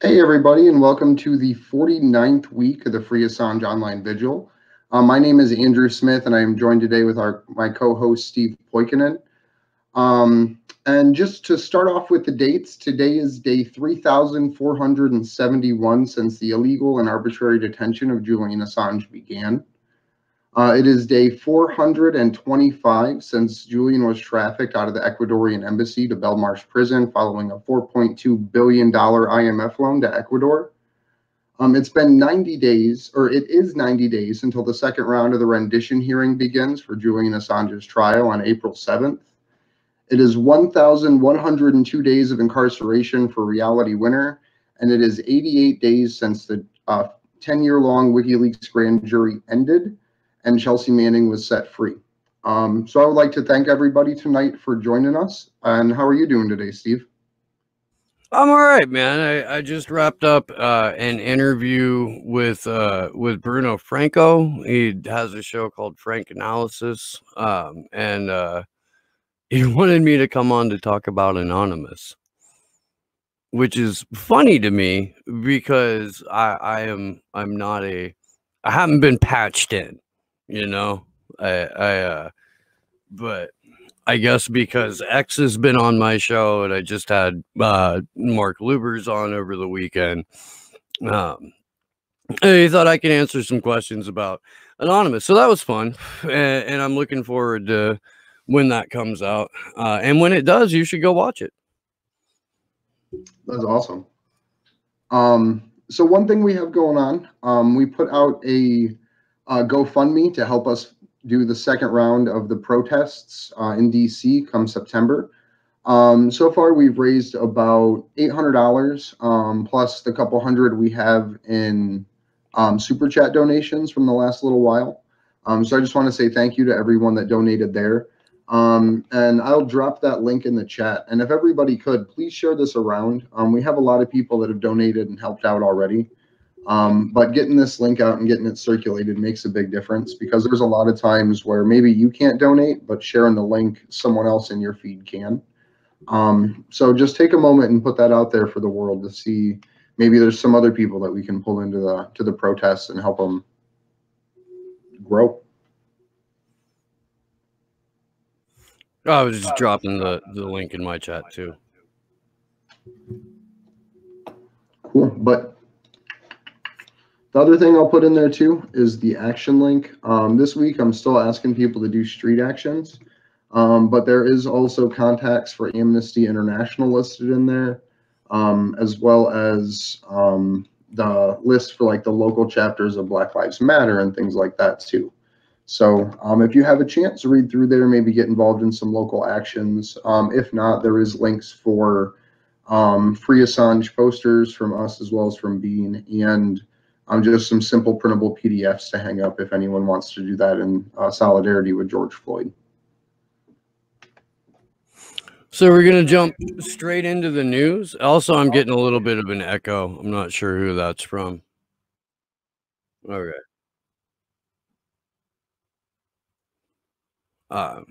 Hey everybody, and welcome to the 49th week of the Free Assange Online Vigil. My name is Andrew Smith, and I am joined today with my co-host Steve Poikinen. And just to start off with the dates, today is day 3,471 since the illegal and arbitrary detention of Julian Assange began. It is day 425 since Julian was trafficked out of the Ecuadorian embassy to Belmarsh prison following a $4.2 billion IMF loan to Ecuador. It's been 90 days, or it is 90 days until the second round of the rendition hearing begins for Julian Assange's trial on April 7th. It is 1,102 days of incarceration for Reality Winner, and it is 88 days since the 10-year-long WikiLeaks grand jury ended and Chelsea Manning was set free. So I would like to thank everybody tonight for joining us. And how are you doing today, Steve? I'm all right, man. I just wrapped up an interview with Bruno Franco. He has a show called Frank Analysis, and he wanted me to come on to talk about Anonymous, which is funny to me because I haven't been patched in, you know. But I guess because X has been on my show and I just had Mark Lubers on over the weekend, he thought I could answer some questions about Anonymous. So that was fun, and I'm looking forward to when that comes out. And when it does, you should go watch it. That's awesome. So one thing we have going on, we put out a GoFundMe to help us do the second round of the protests in DC come September. So far, we've raised about $800, plus the couple hundred we have in super chat donations from the last little while. So I just want to say thank you to everyone that donated there. And I'll drop that link in the chat. And if everybody could, please share this around. We have a lot of people that have donated and helped out already. But getting this link out and getting it circulated makes a big difference because there's a lot of times where maybe you can't donate, but sharing the link, someone else in your feed can. So just take a moment and put that out there for the world to see maybe there's some other people that we can pull into the protests and help them grow. I was just dropping the link in my chat too. Cool, but the other thing I'll put in there too is the action link. This week I'm still asking people to do street actions, but there is also contacts for Amnesty International listed in there, as well as the list for like the local chapters of Black Lives Matter and things like that too. So if you have a chance to read through there, maybe get involved in some local actions. If not, there is links for free Assange posters from us as well as from Bean, and just some simple printable PDFs to hang up if anyone wants to do that in solidarity with George Floyd. So we're going to jump straight into the news. Also, I'm getting a little bit of an echo. I'm not sure who that's from. Okay. I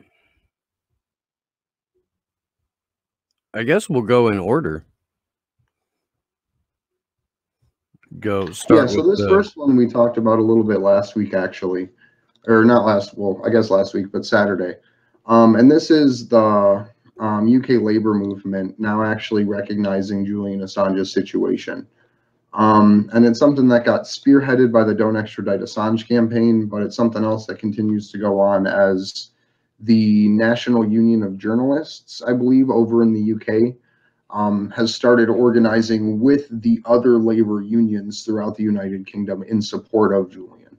guess we'll go in order. Yeah, so this first one we talked about a little bit last week, actually. Or not last, well, I guess last week, but Saturday. And this is the UK labor movement now actually recognizing Julian Assange's situation. And it's something that got spearheaded by the Don't Extradite Assange campaign, but it's something else that continues to go on as the National Union of Journalists, I believe, over in the UK, has started organizing with the other labor unions throughout the United Kingdom in support of Julian.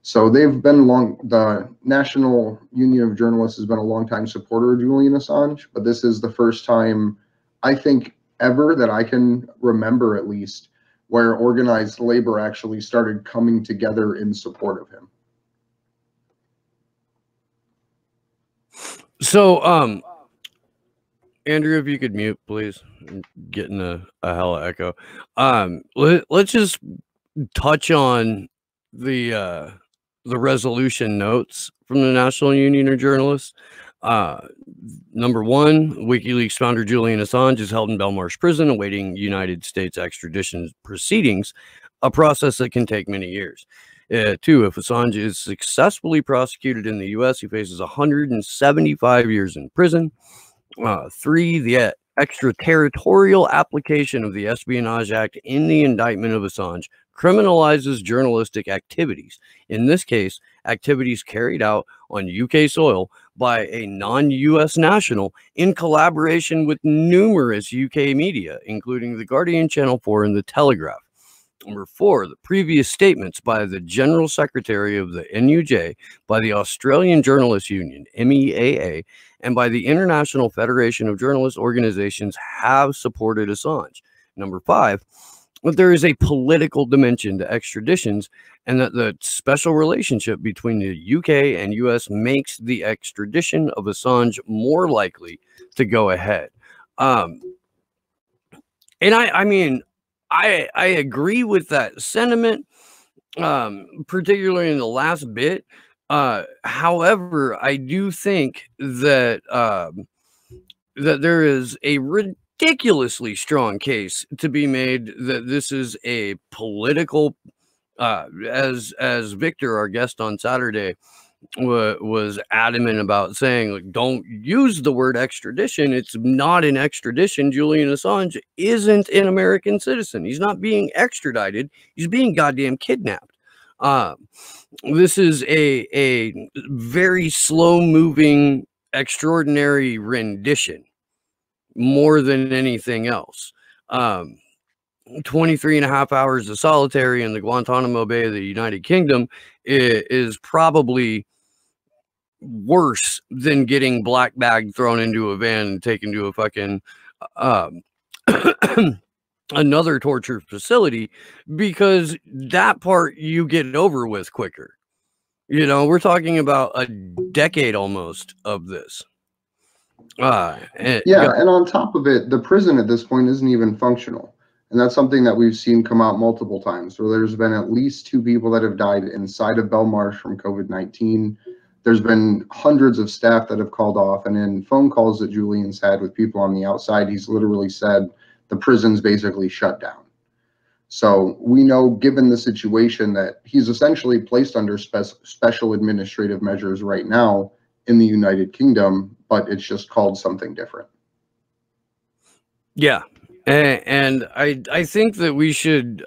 So they've been the National Union of Journalists has been a longtime supporter of Julian Assange, but this is the first time, I think, ever that I can remember at least, where organized labor actually started coming together in support of him. So, Andrew, if you could mute, please. I'm getting a hella echo. Let's just touch on the resolution notes from the National Union of Journalists. Number one, WikiLeaks founder Julian Assange is held in Belmarsh prison awaiting United States extradition proceedings, a process that can take many years. Two, if Assange is successfully prosecuted in the U.S., he faces 175 years in prison. Three, the extraterritorial application of the Espionage Act in the indictment of Assange criminalizes journalistic activities. In this case, activities carried out on UK soil by a non-US national in collaboration with numerous UK media, including The Guardian, Channel 4, and The Telegraph. Number four, the previous statements by the General Secretary of the NUJ, by the Australian Journalists Union, MEAA, and by the International Federation of Journalist Organizations have supported Assange. Number five, that there is a political dimension to extraditions and that the special relationship between the UK and US makes the extradition of Assange more likely to go ahead. And I mean, I agree with that sentiment, particularly in the last bit. However, I do think that that there is a ridiculously strong case to be made that this is a political, as Victor, our guest on Saturday, was adamant about saying, like, don't use the word extradition. It's not an extradition. Julian Assange isn't an American citizen. He's not being extradited. He's being goddamn kidnapped. This is a very slow moving, extraordinary rendition more than anything else. 23 and a half hours of solitary in the Guantanamo Bay of the United Kingdom is probably worse than getting black bag thrown into a van and taken to a fucking another torture facility, because that part you get over with quicker. You know, we're talking about a decade almost of this. And on top of it, the prison at this point isn't even functional. And that's something that we've seen come out multiple times. So there's been at least 2 people that have died inside of Belmarsh from COVID-19. There's been hundreds of staff that have called off. And in phone calls that Julian's had with people on the outside, he's literally said the prison's basically shut down. So we know, given the situation, that he's essentially placed under special administrative measures right now in the United Kingdom, but it's just called something different. Yeah. And I think that we should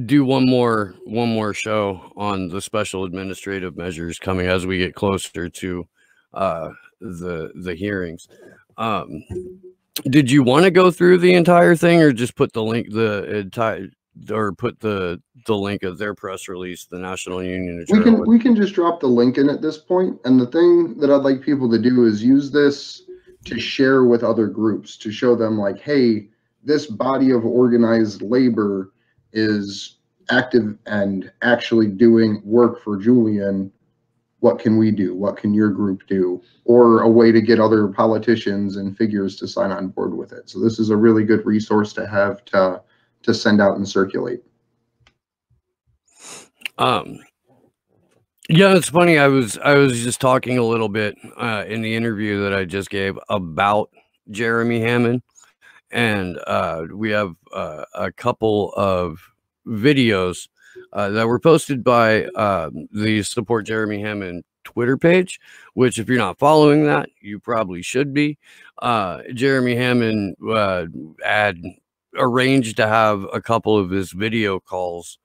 do one more show on the special administrative measures coming as we get closer to the hearings. Did you want to go through the entire thing, or just put the link put the link of their press release, the National Union of Journalists? We can just drop the link in at this point. And the thing that I'd like people to do is use this to share with other groups, to show them, like, hey, this body of organized labor is active and actually doing work for Julian. What can we do? What can your group do? Or a way to get other politicians and figures to sign on board with it. So this is a really good resource to have to send out and circulate. Yeah, it's funny. I was just talking a little bit in the interview that I just gave about Jeremy Hammond, and we have a couple of videos that were posted by the Support Jeremy Hammond Twitter page, which, if you're not following that, you probably should be. Jeremy Hammond had arranged to have a couple of his video calls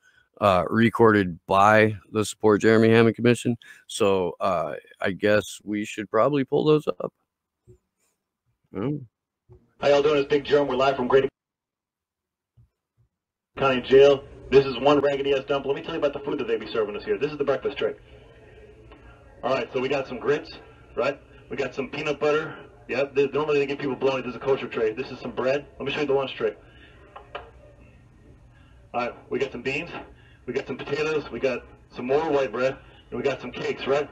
recorded by the Support Jeremy Hammond Commission. So I guess we should probably pull those up. How y'all doing? It's Big Jerm. We're live from Great County Jail. This is one raggedy ass dump. Let me tell you about the food that they be serving us here. This is the breakfast tray. All right, so we got some grits, right? We got some peanut butter. Yep, normally they give people bologna. This is a kosher tray. This is some bread. Let me show you the lunch tray. All right, we got some beans. We got some potatoes. We got some more white bread. And we got some cakes, right?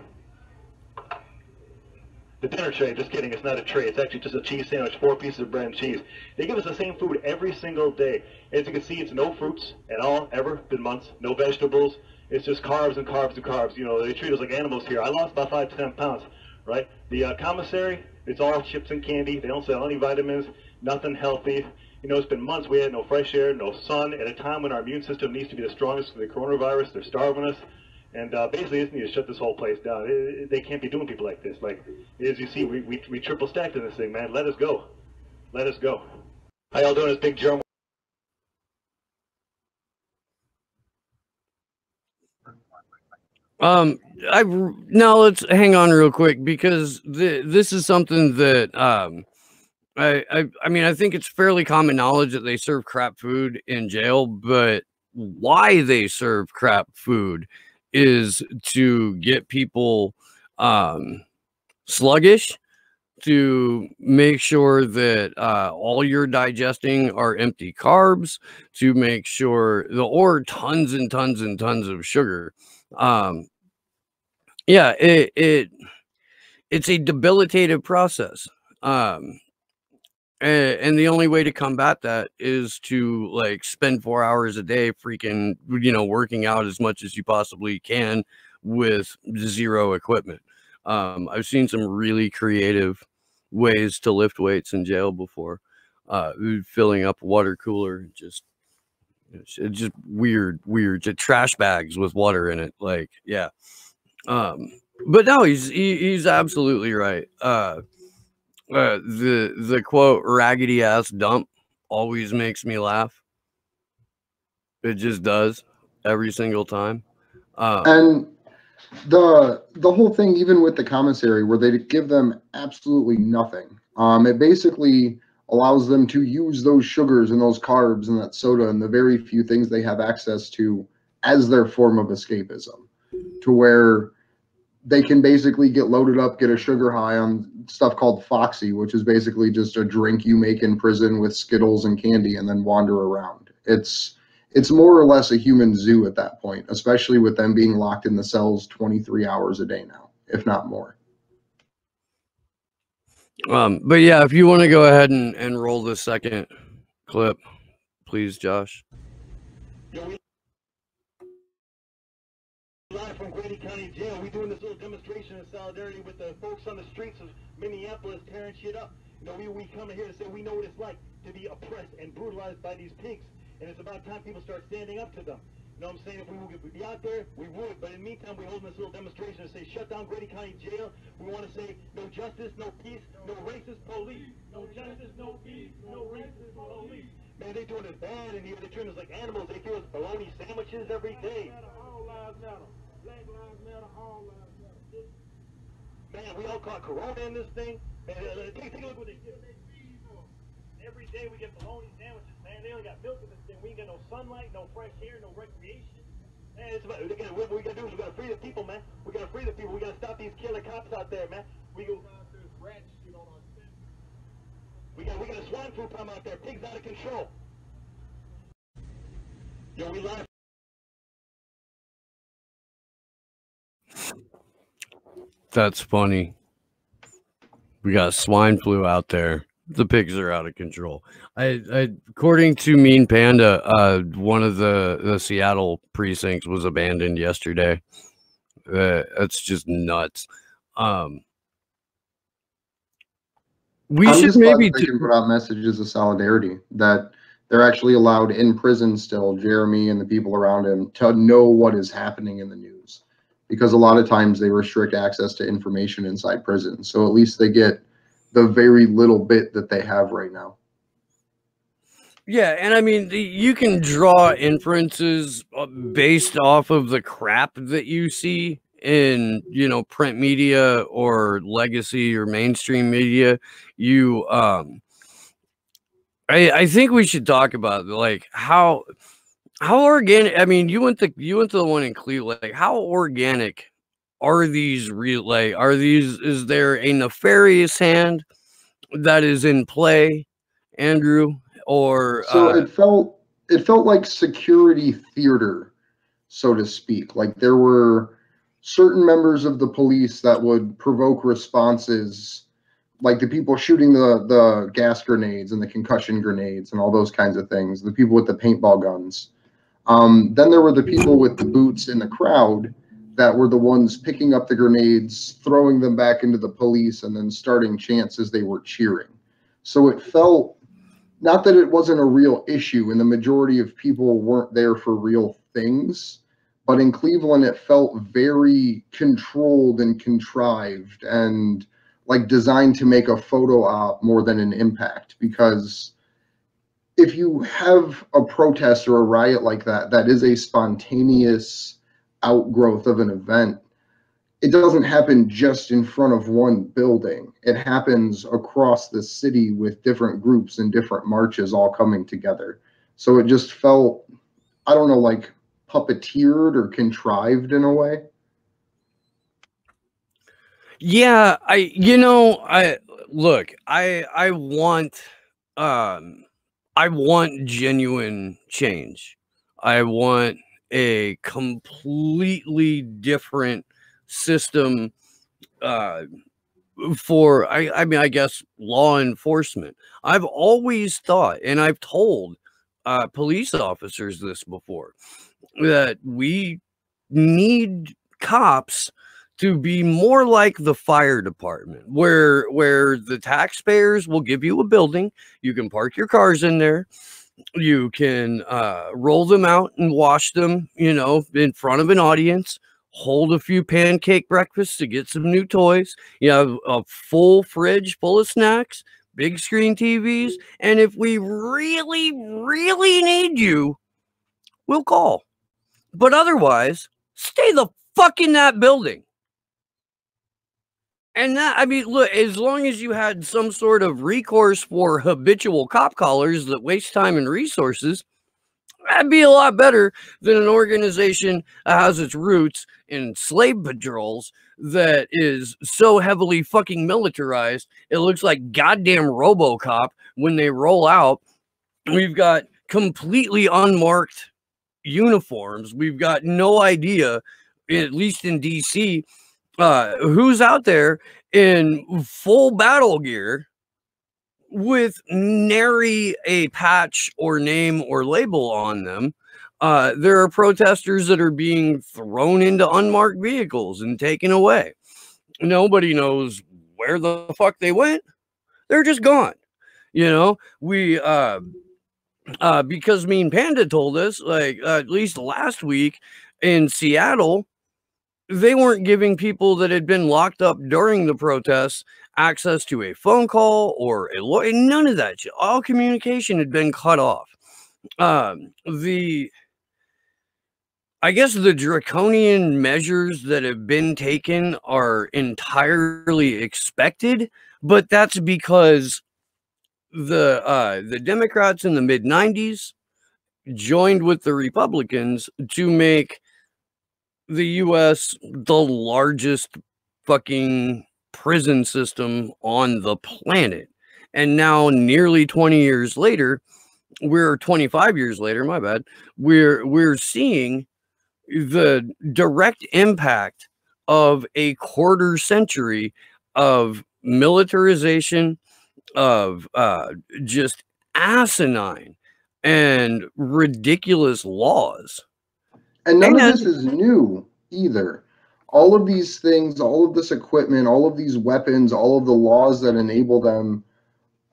The dinner tray, just kidding, it's not a tray. It's actually just a cheese sandwich, 4 pieces of bread and cheese. They give us the same food every single day. As you can see, it's no fruits at all, ever, been months. No vegetables. It's just carbs and carbs and carbs. You know, they treat us like animals here. I lost about 5 to 10 pounds, right? The commissary, it's all chips and candy. They don't sell any vitamins, nothing healthy. You know, it's been months. We had no fresh air, no sun, at a time when our immune system needs to be the strongest for the coronavirus. They're starving us. And basically, they just need to shut this whole place down. They can't be doing people like this. Like, as you see, we triple stacked in this thing, man. Let us go. Let us go. How y'all doing, this big germ? Now let's hang on real quick, because this is something that I mean, I think it's fairly common knowledge that they serve crap food in jail, but why they serve crap food is to get people sluggish, to make sure that all you're digesting are empty carbs, to make sure or tons and tons and tons of sugar. Yeah, it's a debilitative process. And the only way to combat that is to like spend 4 hours a day freaking, you know, working out as much as you possibly can with zero equipment. I've seen some really creative ways to lift weights in jail before. Filling up a water cooler, it's just weird, trash bags with water in it. Like, yeah. But no, he's absolutely right. The quote "raggedy ass dump" always makes me laugh. It just does every single time. And the whole thing, even with the commissary, where they give them absolutely nothing, it basically allows them to use those sugars and those carbs and that soda and the very few things they have access to as their form of escapism, to where they can basically get loaded up, get a sugar high on stuff called Foxy, which is basically just a drink you make in prison with Skittles and candy and then wander around. It's more or less a human zoo at that point, especially with them being locked in the cells 23 hours a day now, if not more. But yeah, if you want to go ahead and roll the second clip, please, Josh. Live from Grady County Jail, we're doing this little demonstration in solidarity with the folks on the streets of Minneapolis tearing shit up. You know, we come here to say we know what it's like to be oppressed and brutalized by these pigs, and it's about time people start standing up to them. You know what I'm saying? If we would be out there, we would. But in the meantime, we're holding this little demonstration to say, shut down Grady County Jail. We want to say, no justice, no peace, no racist police. No justice, no peace, no racist police. Man, they're doing it bad in here. They treat us like animals. They give us bologna sandwiches every day. All lives matter. Black lives matter. All lives matter. Man, we all caught corona in this thing. Man, take a look what they do. Every day we get bologna sandwiches, man. They only got milk in this thing. We ain't got no sunlight, no fresh air, no recreation. Man, it's about, what we gotta do is we gotta free the people, man. We gotta free the people. We gotta stop these killer cops out there, man. We go. There's rats shit on our set. We got a swine flu problem out there. Pigs out of control. Yo, we live. That's funny. We got swine flu out there. The pigs are out of control. According to Mean Panda, one of the Seattle precincts was abandoned yesterday. That's just nuts. We I'm should just maybe glad they can put out messages of solidarity, that they're actually allowed in prison still, Jeremy and the people around him, to know what is happening in the news, because a lot of times they restrict access to information inside prison. So at least they get the very little bit that they have right now. Yeah, and I mean, you can draw inferences based off of the crap that you see in, you know, print media or legacy or mainstream media. You, I think we should talk about like how organic. I mean, you went to the one in Cleveland. Like, how organic are these real? Like, is there a nefarious hand that is in play, Andrew? Or so it felt like security theater, so to speak. Like there were certain members of the police that would provoke responses, like the people shooting the gas grenades and the concussion grenades and all those kinds of things, the people with the paintball guns. Then there were the people with the boots in the crowd that were the ones picking up the grenades, throwing them back into the police, and then starting chants as they were cheering. So it felt, not that it wasn't a real issue, and the majority of people weren't there for real things, but in Cleveland it felt very controlled and contrived and like designed to make a photo op more than an impact. Because if you have a protest or a riot like that, that is a spontaneous outgrowth of an event. It doesn't happen just in front of one building. It happens across the city with different groups and different marches all coming together. So it just felt, I don't know, like puppeteered or contrived in a way. Yeah, I want genuine change. I want a completely different system for I guess law enforcement. I've always thought, and I've told police officers this before, that we need cops to be more like the fire department, where the taxpayers will give you a building, you can park your cars in there, you can roll them out and wash them, in front of an audience, hold a few pancake breakfasts to get some new toys, you have a full fridge full of snacks, big screen TVs, and if we really, really need you, we'll call. But otherwise, stay the fuck in that building. And that, I mean, look, as long as you had some sort of recourse for habitual cop callers that waste time and resources, that'd be a lot better than an organization that has its roots in slave patrols that is so heavily fucking militarized, it looks like goddamn RoboCop when they roll out. We've got completely unmarked uniforms. We've got no idea, at least in DC, who's out there in full battle gear with nary a patch or name or label on them. There are protesters that are being thrown into unmarked vehicles and taken away. Nobody knows where the fuck they went. They're just gone. We because Mean Panda told us, like, at least last week in Seattle, they weren't giving people that had been locked up during the protests access to a phone call or a lawyer. None of that shit. All communication had been cut off. I guess the draconian measures that have been taken are entirely expected, but that's because the Democrats in the mid-90s joined with the Republicans to make the U.S. the largest fucking prison system on the planet. And now, nearly 20 years later, 25 years later, my bad, we're seeing the direct impact of a quarter century of militarization, of just asinine and ridiculous laws. And none of this is new either. All of these things, all of this equipment, all of these weapons, all of the laws that enable them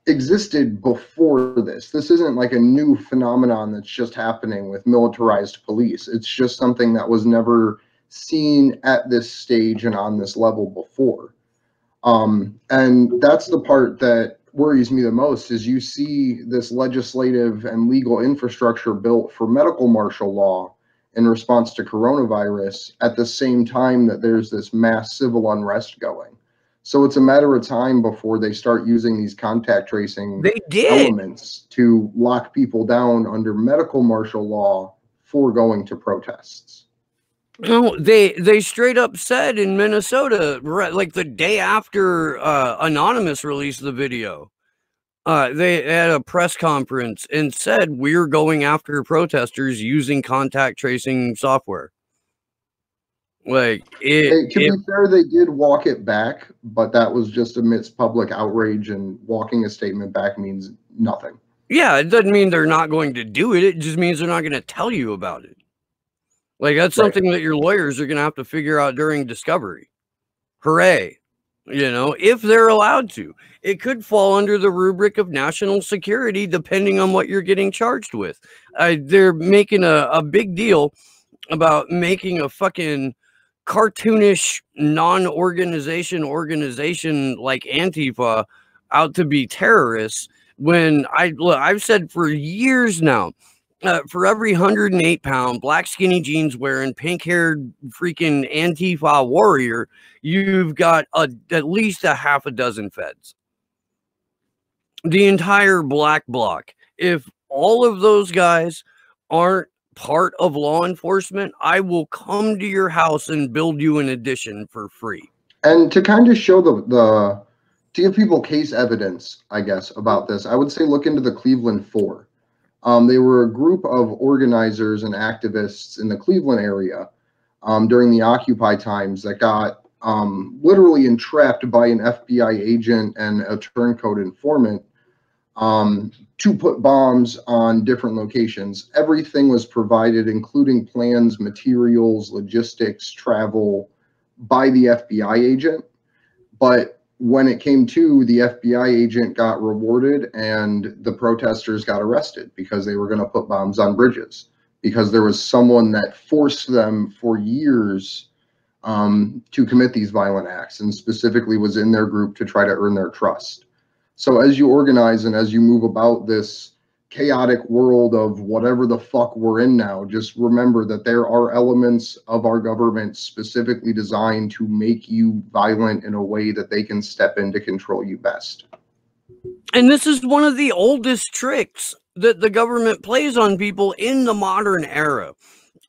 existed before this. This isn't like a new phenomenon that's just happening with militarized police. It's just something that was never seen at this stage and on this level before. And that's the part that worries me the most, is you see this legislative and legal infrastructure built for medical martial law in response to coronavirus at the same time that there's this mass civil unrest going. So it's a matter of time before they start using these contact tracing elements to lock people down under medical martial law for going to protests. No, they straight up said in Minnesota, like the day after Anonymous released the video, they had a press conference and said, we're going after protesters using contact tracing software. Like, to be fair, they did walk it back, but that was just amidst public outrage, and walking a statement back means nothing. Yeah, it doesn't mean they're not going to do it. It just means they're not going to tell you about it. Like, that's something that your lawyers are going to have to figure out during discovery. Hooray. You know, if they're allowed to. It could fall under the rubric of national security, depending on what you're getting charged with. They're making a big deal about making a fucking cartoonish non-organization like Antifa out to be terrorists, when I've said for years now, for every 108-pound black skinny jeans wearing pink-haired freaking Antifa warrior, you've got at least a half a dozen feds. The entire black bloc. If all of those guys aren't part of law enforcement, I will come to your house and build you an addition for free. And to kind of show to give people case evidence, I guess, about this, I would say look into the Cleveland Four. They were a group of organizers and activists in the Cleveland area during the Occupy times that got literally entrapped by an FBI agent and a turncoat informant to put bombs on different locations. Everything was provided, including plans, materials, logistics, travel, by the FBI agent. But when it came to, the FBI agent got rewarded and the protesters got arrested because they were going to put bombs on bridges, because there was someone that forced them for years to commit these violent acts, and specifically was in their group to try to earn their trust. So as you organize and as you move about this chaotic world of whatever the fuck we're in now, just remember that there are elements of our government specifically designed to make you violent in a way that they can step in to control you best. And this is one of the oldest tricks that the government plays on people in the modern era.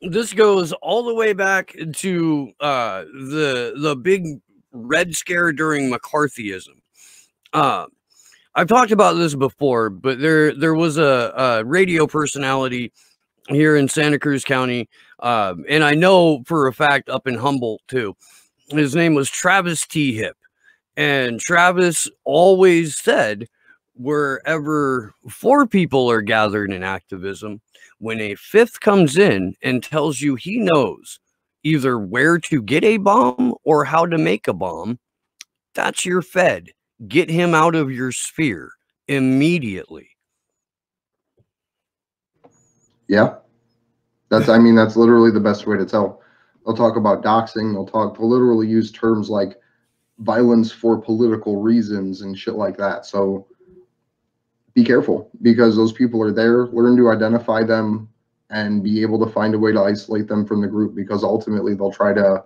This goes all the way back to the big Red Scare during McCarthyism. I've talked about this before, but there was a radio personality here in Santa Cruz County, and I know for a fact up in Humboldt too. His name was Travis T. Hip, and Travis always said, wherever 4 people are gathered in activism, when a 5th comes in and tells you he knows either where to get a bomb or how to make a bomb, that's your Fed. Get him out of your sphere immediately. Yeah. That's literally the best way to tell. They'll talk about doxing. They'll literally use terms like violence for political reasons and shit like that. So be careful, because those people are there. Learn to identify them and be able to find a way to isolate them from the group, because ultimately they'll try to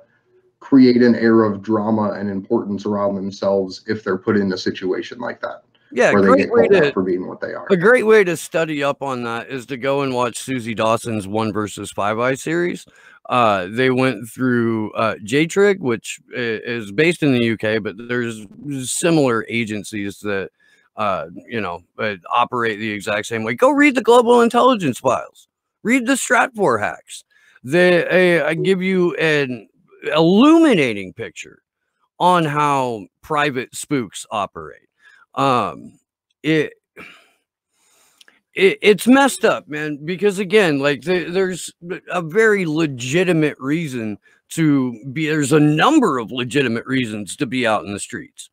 create an air of drama and importance around themselves if they're put in a situation like that. Yeah, where they get called out for being what they are. A great way to study up on that is to go and watch Susie Dawson's 1 versus 5 Eye series. They went through J-Trig, which is based in the UK, but there's similar agencies that operate the exact same way. Go read the Global Intelligence Files. Read the Stratfor hacks. They give you an illuminating picture on how private spooks operate. It's messed up, man, because again, like there's a very legitimate reason to be, there's a number of legitimate reasons to be out in the streets.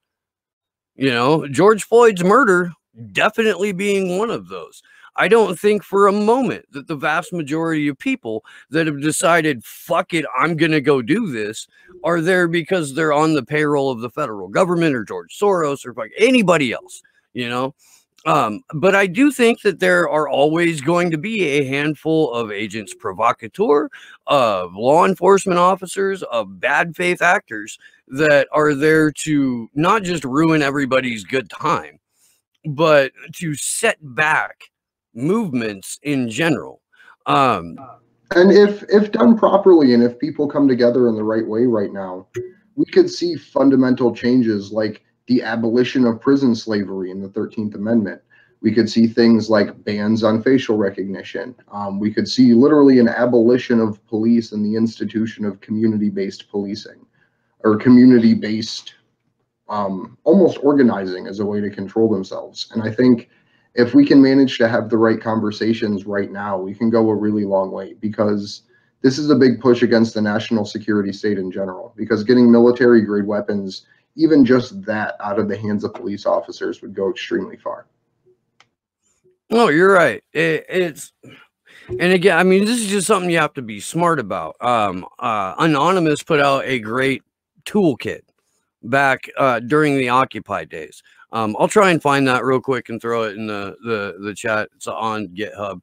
You know, George Floyd's murder definitely being one of those. I don't think for a moment that the vast majority of people that have decided, fuck it, I'm going to go do this, are there because they're on the payroll of the federal government or George Soros or anybody else, you know? But I do think that there are always going to be a handful of agents provocateur, of law enforcement officers, of bad faith actors that are there to not just ruin everybody's good time, but to set back movements in general. And if done properly, and if people come together in the right way right now, we could see fundamental changes like the abolition of prison slavery in the 13th Amendment. We could see things like bans on facial recognition. We could see literally an abolition of police and the institution of community-based policing, or community-based almost organizing as a way to control themselves. And I think if we can manage to have the right conversations right now, we can go a really long way, because this is a big push against the national security state in general, because getting military grade weapons, even just that, out of the hands of police officers would go extremely far. No, you're right. It's, and again, I mean, this is just something you have to be smart about. Anonymous put out a great toolkit back during the Occupy days. I'll try and find that real quick and throw it in the chat. It's on GitHub.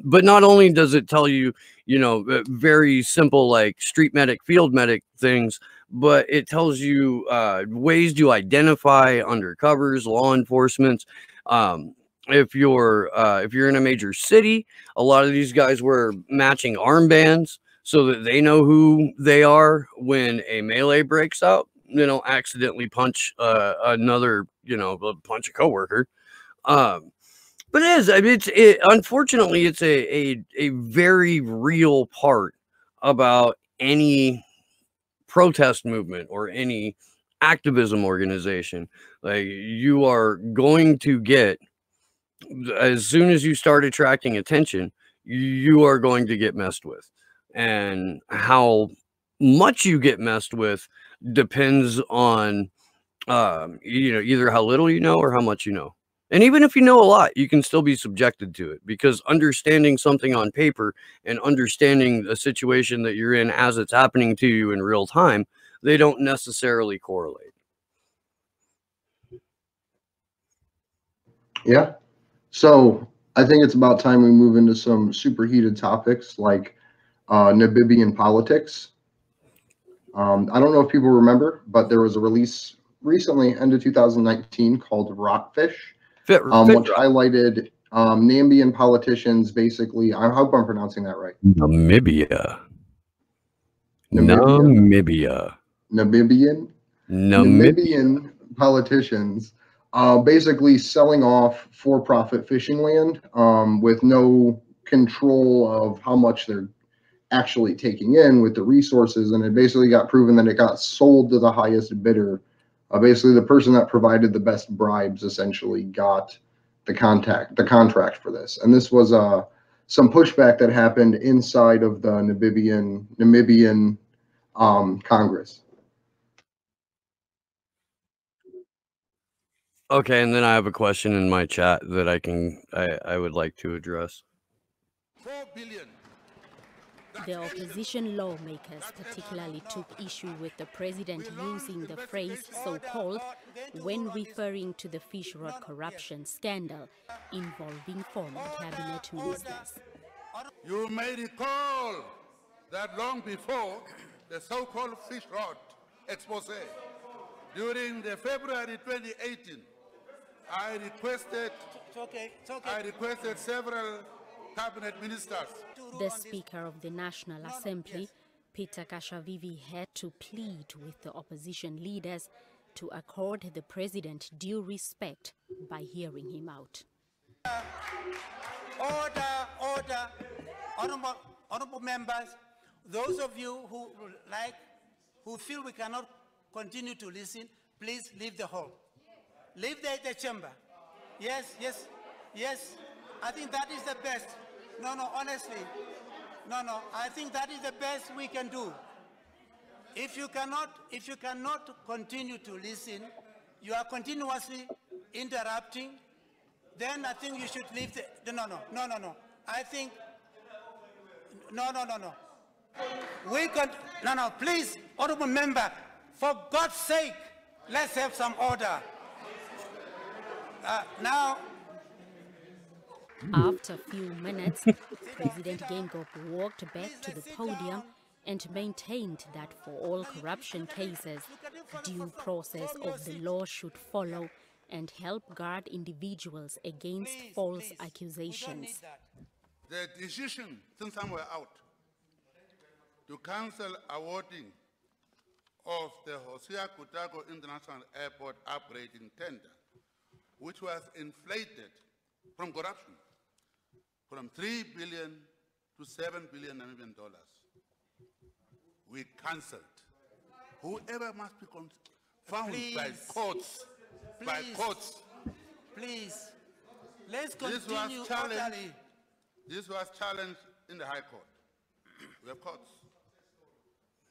But not only does it tell you, you know, very simple like street medic, field medic things, but it tells you ways to identify undercovers, law enforcement. If you're in a major city, a lot of these guys wear matching armbands so that they know who they are when a melee breaks out. You know, accidentally punch another, you know, punch a coworker. But it is, I mean, unfortunately, it's a very real part about any protest movement or any activism organization. Like, you are going to get, as soon as you start attracting attention, you are going to get messed with. And how much you get messed with depends on, you know, either how little you know or how much you know. And even if you know a lot, you can still be subjected to it, because understanding something on paper and understanding a situation that you're in as it's happening to you in real time, they don't necessarily correlate. Yeah. So I think it's about time we move into some superheated topics like Namibian politics. I don't know if people remember, but there was a release recently, end of 2019, called Rockfish, which highlighted Namibian politicians. Basically, I hope I'm pronouncing that right. Namibia. Namibian politicians basically selling off for-profit fishing land with no control of how much they're actually taking in with the resources, and it basically got proven that it got sold to the highest bidder. Basically, the person that provided the best bribes essentially got the contract for this, and this was some pushback that happened inside of the Namibian Congress. Okay, and then I have a question in my chat that I would like to address. 4 billion. The opposition lawmakers particularly took issue with the president using the phrase so-called when referring to the fish rod corruption scandal involving former cabinet ministers. You may recall that long before the so-called fish rod expose, during the February 2018, I requested several cabinet ministers. The Speaker of the National Assembly, Peter Kashavivi, had to plead with the opposition leaders to accord the president due respect by hearing him out. Order, honorable members, those of you who feel we cannot continue to listen, please leave the hall. Leave the chamber. Yes. I think that is the best. No, honestly. No, I think that is the best we can do. If you cannot continue to listen, you are continuously interrupting, then I think you should leave the, no. I think, no. Please, honorable member, for God's sake, let's have some order. Now. After a few minutes, President Geingob walked back to the podium and maintained that for all corruption cases, due process of the law should follow and help guard individuals against false accusations. The decision, since somewhere out, to cancel awarding of the Hosea Kutako International Airport operating tender, which was inflated from corruption, from 3 billion to 7 billion Namibian dollars. We cancelled. Whoever must be found by courts, Please. Let's This continue was challenged. orderly. This was challenged in the High Court. We have courts.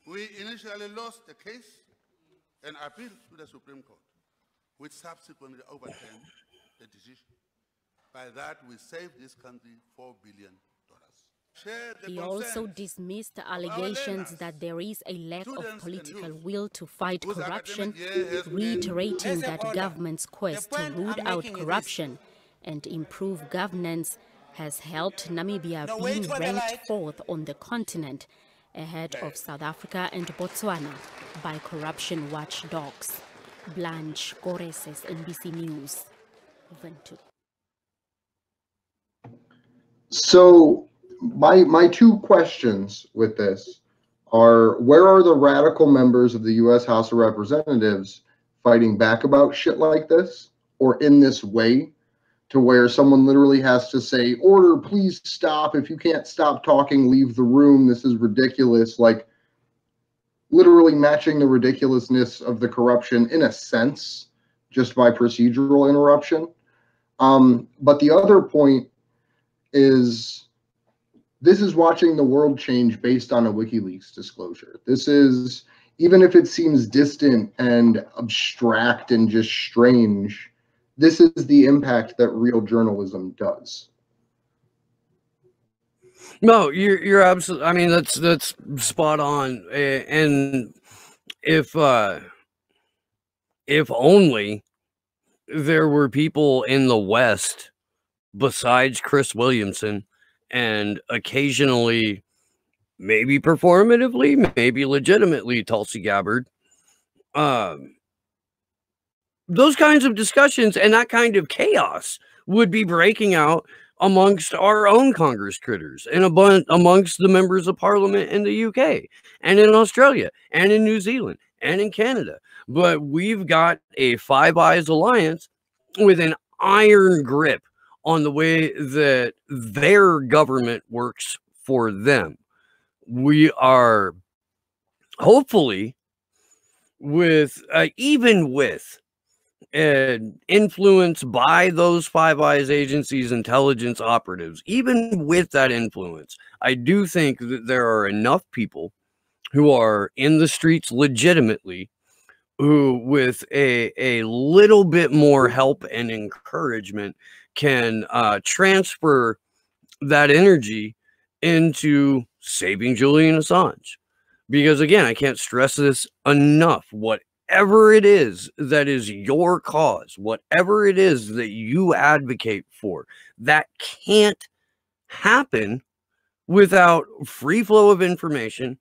We initially lost the case and appealed to the Supreme Court, which subsequently overturned the decision. By that, we saved this country $4 billion. Share the He also concerns dismissed of our allegations learners, that there is a lack of students and political youth will to fight whose corruption, academic year has been- reiterating Let's have that order. government's quest The to point root I'm out making is this. corruption and improve governance has helped Namibia Now wait being for the ranked light. fourth on the continent, ahead of South Africa and Botswana by corruption watchdogs. Blanche Goreses, NBC News. Windhoek. So my two questions with this are, where are the radical members of the U.S. House of Representatives fighting back about shit like this, or in this way, to where someone literally has to say, order, please stop. If you can't stop talking, leave the room. This is ridiculous. Like, literally matching the ridiculousness of the corruption in a sense, just by procedural interruption. But the other point is, this is watching the world change based on a WikiLeaks disclosure. This is, even if it seems distant and abstract and just strange, this is the impact that real journalism does. No, you're absolutely. I mean, that's spot on. And if only there were people in the West besides Chris Williamson, and occasionally, maybe performatively, maybe legitimately, Tulsi Gabbard, those kinds of discussions and that kind of chaos would be breaking out amongst our own Congress critters and amongst the members of Parliament in the UK and in Australia and in New Zealand and in Canada. But we've got a Five Eyes alliance with an iron grip on the way that their government works for them. We are hopefully even with influence by those Five Eyes agencies, intelligence operatives, even with that influence, I do think that there are enough people who are in the streets legitimately, who with a little bit more help and encouragement can transfer that energy into saving Julian Assange. Because again, I can't stress this enough. Whatever it is that is your cause, whatever it is that you advocate for, that can't happen without free flow of information,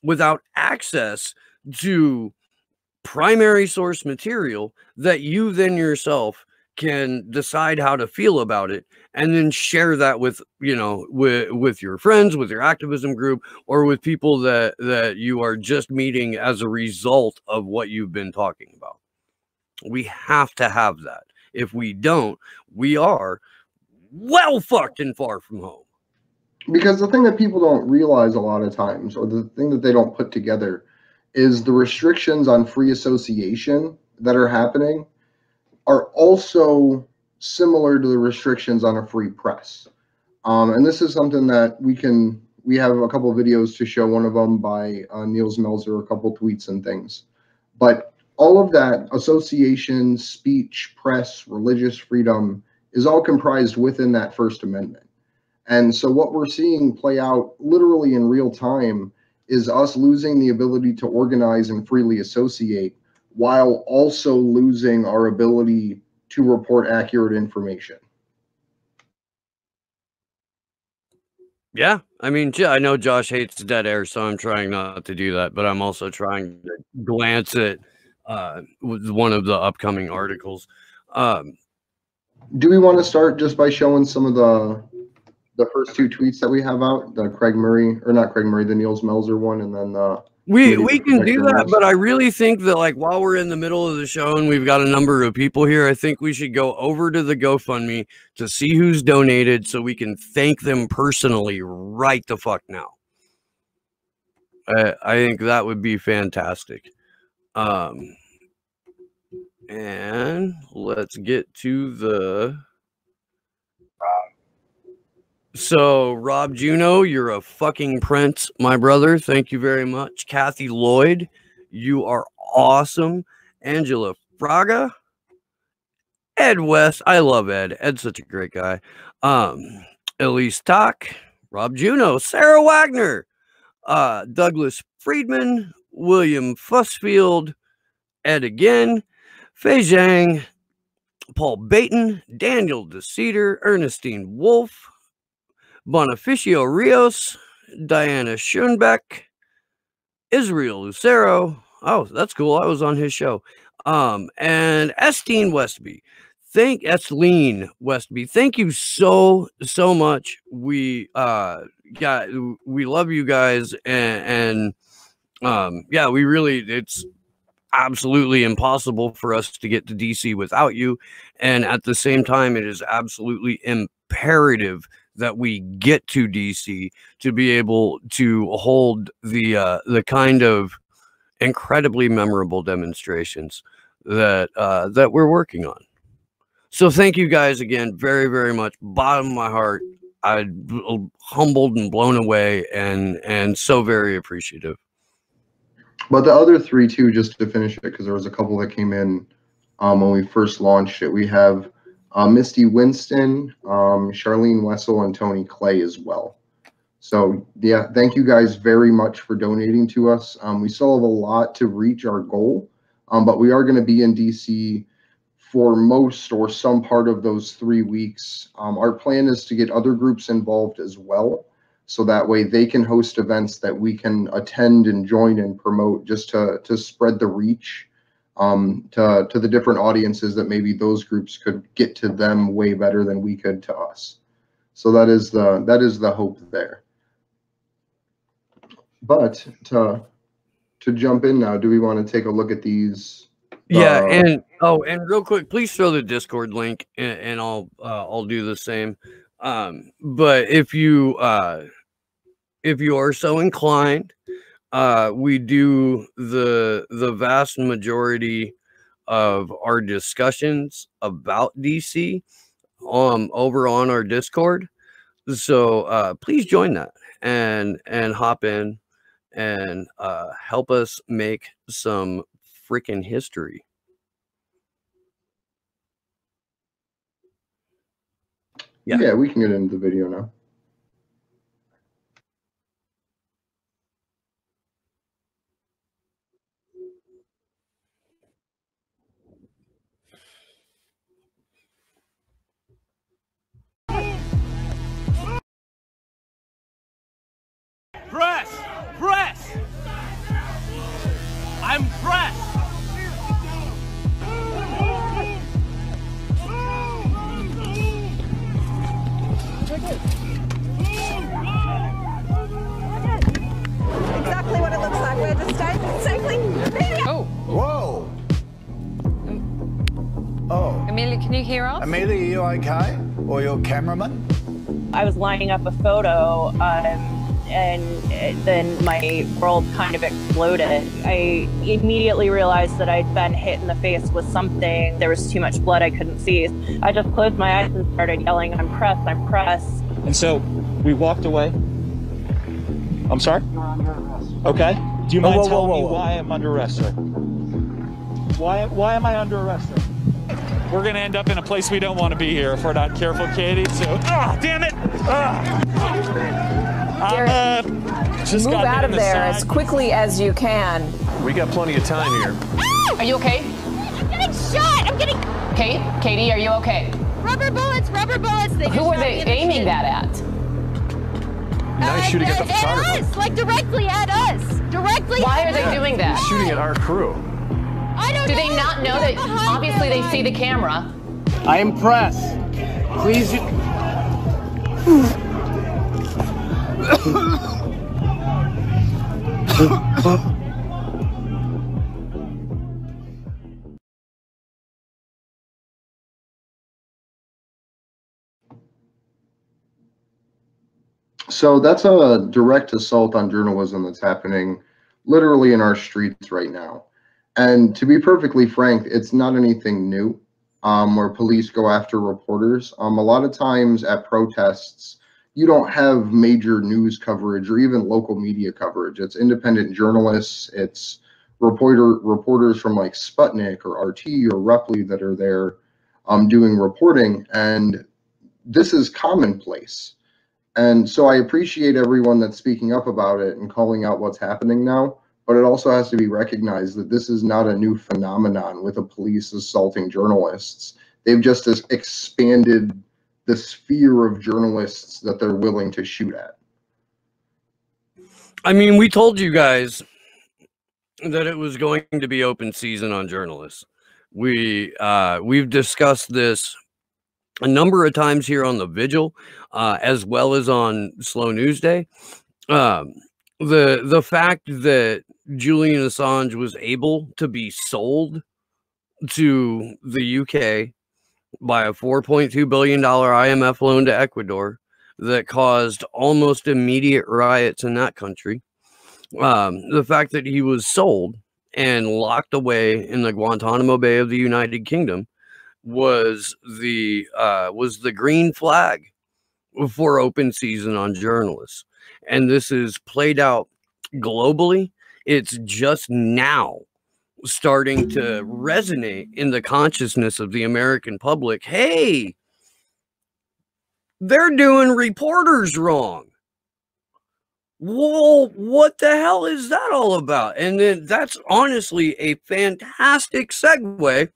without access to primary source material that you then yourself can decide how to feel about it, and then share that with, with your friends, with your activism group, or with people that you are just meeting as a result of what you've been talking about. We have to have that. If we don't, we are well fucked and far from home. Because the thing that people don't realize a lot of times, or the thing that they don't put together, is the restrictions on free association that are happening are also similar to the restrictions on a free press. And this is something that we have a couple of videos to show, one of them by Niels Melzer, a couple of tweets and things. But all of that association, speech, press, religious freedom is all comprised within that First Amendment. And so what we're seeing play out literally in real time is us losing the ability to organize and freely associate, while also losing our ability to report accurate information. Yeah, I mean, I know Josh hates dead air, so I'm trying not to do that, but I'm also trying to glance at one of the upcoming articles. Do we want to start just by showing some of the first two tweets that we have out? The the Niels Melzer one, and then we can do that, but I really think that, like, while we're in the middle of the show and we've got a number of people here, I think we should go over to the GoFundMe to see who's donated so we can thank them personally right the fuck now. I think that would be fantastic. And let's get to the So, Rob Juno, you're a fucking prince, my brother. Thank you very much. Kathy Lloyd, you are awesome. Angela Fraga, Ed West, I love Ed. Ed's such a great guy. Elise Tock, Rob Juno, Sarah Wagner, Douglas Friedman, William Fussfield, Ed again, Fei Zhang, Paul Baton, Daniel DeCeter, Ernestine Wolf, Bonificio Rios, Diana Schoenbeck, Israel Lucero. Oh, that's cool. I was on his show. And Estine Westby. Esleen Westby. Thank you so much. We we love you guys, and yeah, we really, it's absolutely impossible for us to get to DC without you, and at the same time, it is absolutely imperative that we get to DC to be able to hold the kind of incredibly memorable demonstrations that that we're working on. So thank you guys again very, very much. Bottom of my heart, I'm humbled and blown away, and so very appreciative. But the other three too, just to finish it, because there was a couple that came in when we first launched it. We have Misty Winston, Charlene Wessel, and Tony Clay as well. So yeah, thank you guys very much for donating to us. We still have a lot to reach our goal, but we are going to be in DC for most or some part of those 3 weeks. Our plan is to get other groups involved as well, so that way they can host events that we can attend and join and promote, just to spread the reach to the different audiences that maybe those groups could get to them way better than we could to us. So that is the hope there. But to jump in now, do we want to take a look at these? Yeah, and real quick, please throw the Discord link, and I'll do the same. But if you are so inclined, we do the vast majority of our discussions about DC over on our Discord. So please join that and hop in and help us make some freaking history. Yeah, we can get into the video now. Press! I'm pressed! Exactly what it looks like. We're just staying safely. Oh. Whoa. Oh. Amelia, can you hear us? Amelia, are you okay? Or your cameraman? I was lining up a photo, and then my world kind of exploded. I immediately realized that I'd been hit in the face with something. There was too much blood I couldn't see. I just closed my eyes and started yelling, I'm pressed, I'm pressed. And so we walked away. I'm sorry? You're under arrest. Okay. Do you mind telling me why I'm under arrest, sir? Why am I under arrest, sir? We're going to end up in a place we don't want to be here if we're not careful, Katie. So, damn it! Just move out of there as quickly as you can. We got plenty of time here. Are you okay? I'm getting shot! I'm getting... Katie, are you okay? Rubber bullets, rubber bullets! Who were they aiming that at? Nice shooting at the photographer. At us, like directly at us. Directly. Why are they doing that? He's shooting at our crew. I don't know. Do they not know that obviously they see the camera? I am pressed. Please. So that's a direct assault on journalism that's happening literally in our streets right now. And to be perfectly frank, it's not anything new where police go after reporters. A lot of times at protests, you don't have major news coverage or even local media coverage. It's independent journalists. It's reporters from like Sputnik or RT or Reply that are there doing reporting. And this is commonplace. And so I appreciate everyone that's speaking up about it and calling out what's happening now. But it also has to be recognized that this is not a new phenomenon with the police assaulting journalists. They've just expanded the sphere of journalists that they're willing to shoot at. I mean, we told you guys that it was going to be open season on journalists. We've discussed this a number of times here on the Vigil, as well as on Slow News Day. The fact that Julian Assange was able to be sold to the UK by a $4.2 billion IMF loan to Ecuador that caused almost immediate riots in that country. The fact that he was sold and locked away in the Guantanamo Bay of the United Kingdom was the green flag for open season on journalists. And this is played out globally. It's just now starting to resonate in the consciousness of the American public. Hey, they're doing reporters wrong. Well, what the hell is that all about? And then that's honestly a fantastic segue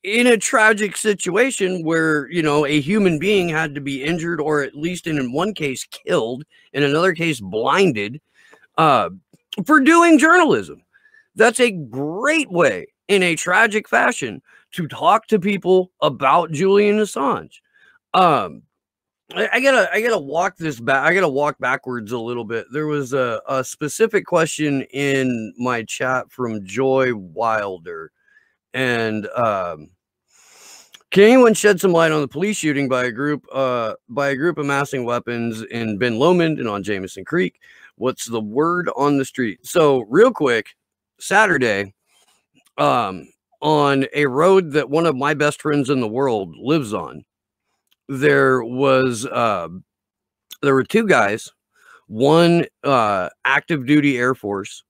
in a tragic situation where, you know, a human being had to be injured, or at least in one case killed, in another case blinded, for doing journalism. That's a great way, in a tragic fashion, to talk to people about Julian Assange. I gotta walk this back. I gotta walk backwards a little bit. There was a specific question in my chat from Joy Wilder, and can anyone shed some light on the police shooting by a group amassing weapons in Ben Lomond and on Jameson Creek? What's the word on the street? So real quick, Saturday, on a road that one of my best friends in the world lives on, there were two guys, one active duty Air Force,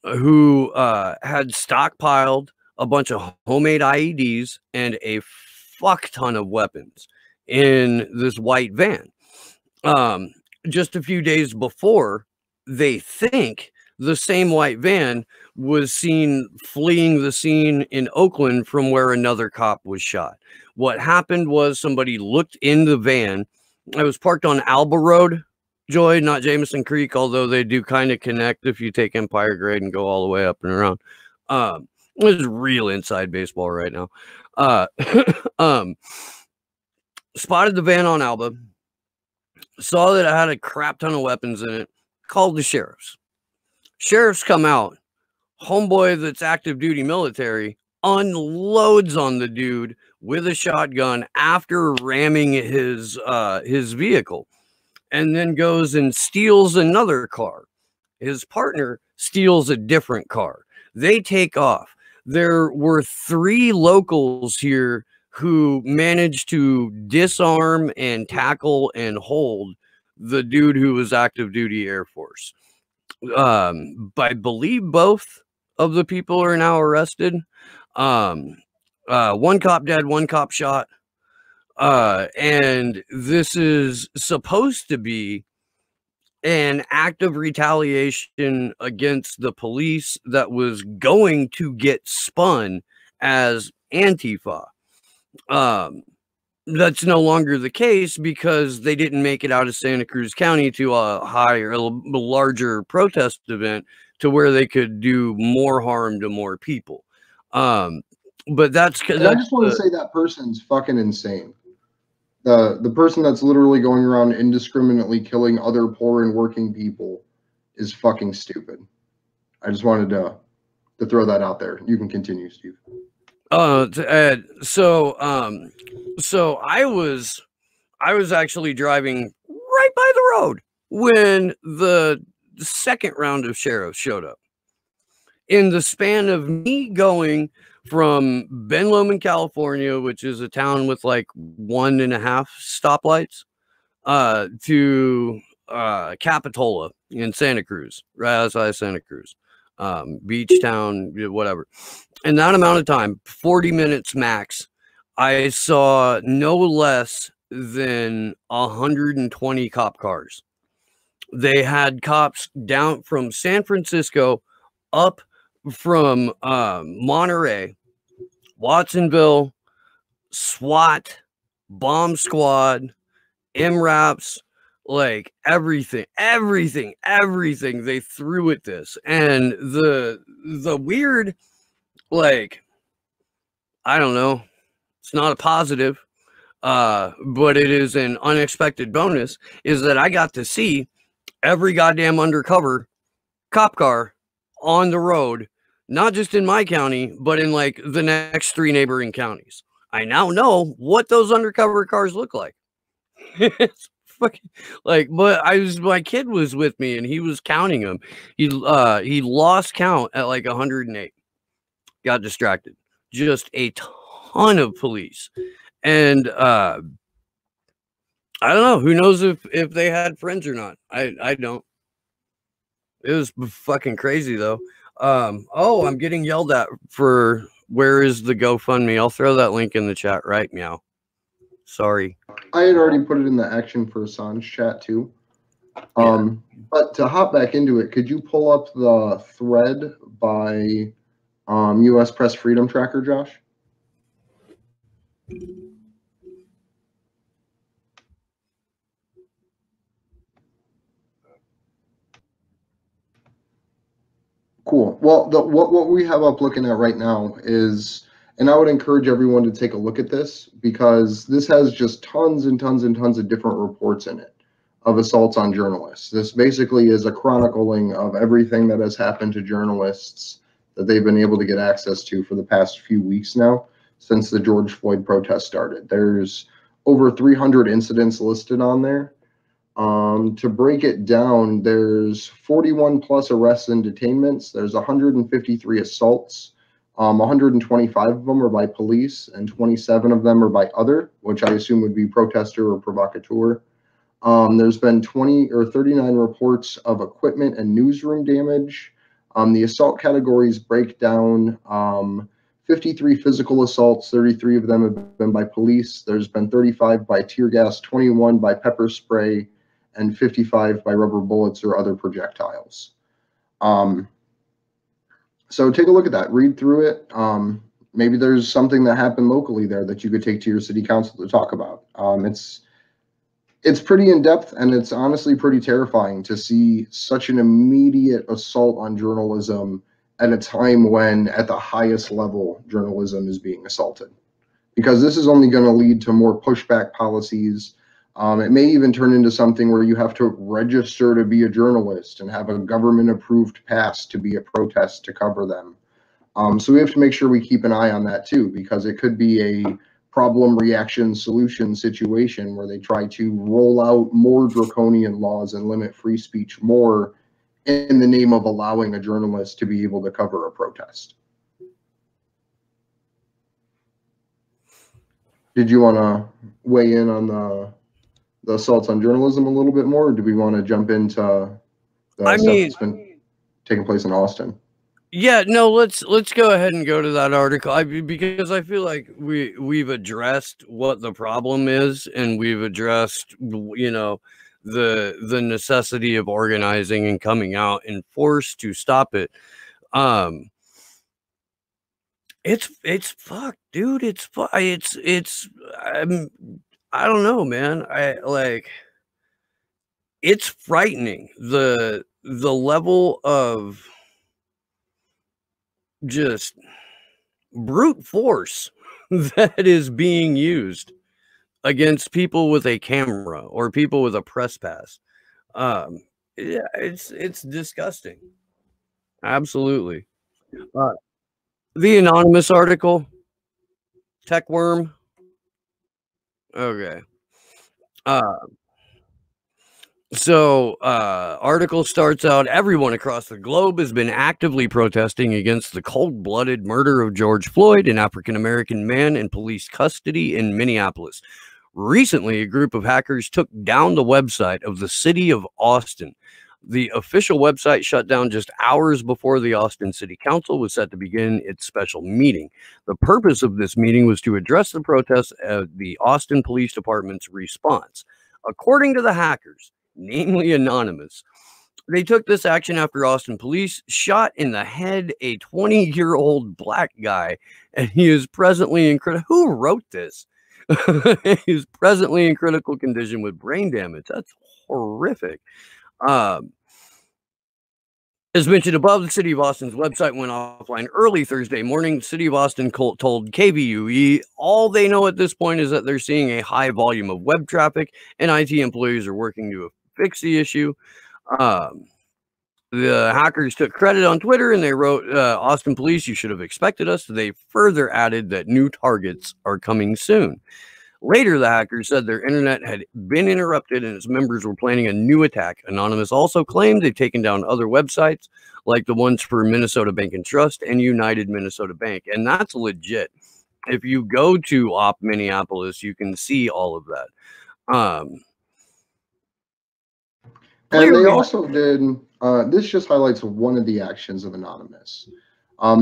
who had stockpiled a bunch of homemade IEDs and a fuck ton of weapons in this white van. Just a few days before, they think the same white van was seen fleeing the scene in Oakland from where another cop was shot. What happened was somebody looked in the van. I was parked on Alba Road, Joy, not Jameson Creek, although they do kind of connect if you take Empire Grade and go all the way up and around. This is real inside baseball right now. Spotted the van on Alba, saw that it had a crap ton of weapons in it, called the sheriffs. Sheriffs come out. Homeboy that's active duty military unloads on the dude with a shotgun after ramming his vehicle, and then goes and steals another car. His partner steals a different car. They take off. There were 3 locals here who managed to disarm and tackle and hold the dude who was active duty Air Force. I believe both of the people are now arrested. One cop dead, one cop shot. And this is supposed to be an act of retaliation against the police that was going to get spun as Antifa. That's no longer the case because they didn't make it out of Santa Cruz County to a larger protest event to where they could do more harm to more people. But that's because I just want to say that person's fucking insane. The person that's literally going around indiscriminately killing other poor and working people is fucking stupid. I just wanted to throw that out there. You can continue, Steve. To add, so I was actually driving right by the road when the second round of sheriffs showed up. In the span of me going from Ben Lomond, California, which is a town with like 1.5 stoplights, to Capitola in Santa Cruz, right outside Santa Cruz, beach town, whatever. In that amount of time, 40 minutes max, I saw no less than 120 cop cars. They had cops down from San Francisco up from Monterey, Watsonville, SWAT, bomb squad, MRAPs, like everything they threw at this. And the weird, like, I don't know, it's not a positive, but it is an unexpected bonus, is that I got to see every goddamn undercover cop car on the road, not just in my county, but in like the next 3 neighboring counties. I now know what those undercover cars look like. It's fucking like, but my kid was with me and he was counting them. He lost count at like 108. Got distracted. Just a ton of police. And I don't know, who knows if they had friends or not. I don't. It was fucking crazy though. Oh, I'm getting yelled at for where is the GoFundMe. I'll throw that link in the chat right now. Sorry. I had already put it in the Action for Assange chat too. But to hop back into it, could you pull up the thread by U.S. Press Freedom Tracker, Josh? Cool. Well, what we have up looking at right now is, and I would encourage everyone to take a look at this, because this has just tons and tons and tons of different reports in it of assaults on journalists. This basically is a chronicling of everything that has happened to journalists that they've been able to get access to for the past few weeks now, since the George Floyd protest started. There's over 300 incidents listed on there. To break it down, there's 41 plus arrests and detainments. There's 153 assaults. 125 of them are by police, and 27 of them are by other, which I assume would be protester or provocateur. There's been 39 reports of equipment and newsroom damage. The assault categories break down 53 physical assaults, 33 of them have been by police. There's been 35 by tear gas, 21 by pepper spray, and 55 by rubber bullets or other projectiles. So take a look at that, read through it. Maybe there's something that happened locally there that you could take to your city council to talk about. It's pretty in-depth, and it's honestly pretty terrifying to see such an immediate assault on journalism at a time when at the highest level journalism is being assaulted, because this is only going to lead to more pushback policies. It may even turn into something where you have to register to be a journalist and have a government-approved pass to be a protest to cover them. So we have to make sure we keep an eye on that too, because it could be a problem, reaction, solution situation where they try to roll out more draconian laws and limit free speech more in the name of allowing a journalist to be able to cover a protest. Did you want to weigh in on the assaults on journalism a little bit more, or do we want to jump into the stuff that's been taking place in Austin? Yeah, no, let's go ahead and go to that article, because I feel like we've addressed what the problem is, and we've addressed, you know, the necessity of organizing and coming out in force to stop it. It's fucked, dude. It's I don't know, man. It's frightening, the level of just brute force that is being used against people with a camera or people with a press pass. Yeah, it's disgusting. Absolutely. The anonymous article, Tech Worm. Okay. Article starts out, everyone across the globe has been actively protesting against the cold-blooded murder of George Floyd, an African-American man in police custody in Minneapolis. Recently, a group of hackers took down the website of the city of Austin. The official website shut down just hours before the Austin City Council was set to begin its special meeting. The purpose of this meeting was to address the protests of the Austin Police Department's response. According to the hackers, namely Anonymous, they took this action after Austin police shot in the head a 20-year-old black guy, and he is presently in Who wrote this? He is presently in critical condition with brain damage. That's horrific. As mentioned above, the City of Austin's website went offline early Thursday morning. The City of Austin told KVUE all they know at this point is that they're seeing a high volume of web traffic, and IT employees are working to fix the issue. The hackers took credit on Twitter, and they wrote, Austin police, you should have expected us. They further added that new targets are coming soon. Later, the hackers said their internet had been interrupted and its members were planning a new attack. Anonymous also claimed they've taken down other websites like the ones for Minnesota Bank and Trust and United Minnesota Bank. And that's legit. If you go to Op Minneapolis, you can see all of that. And they also did, this just highlights one of the actions of Anonymous.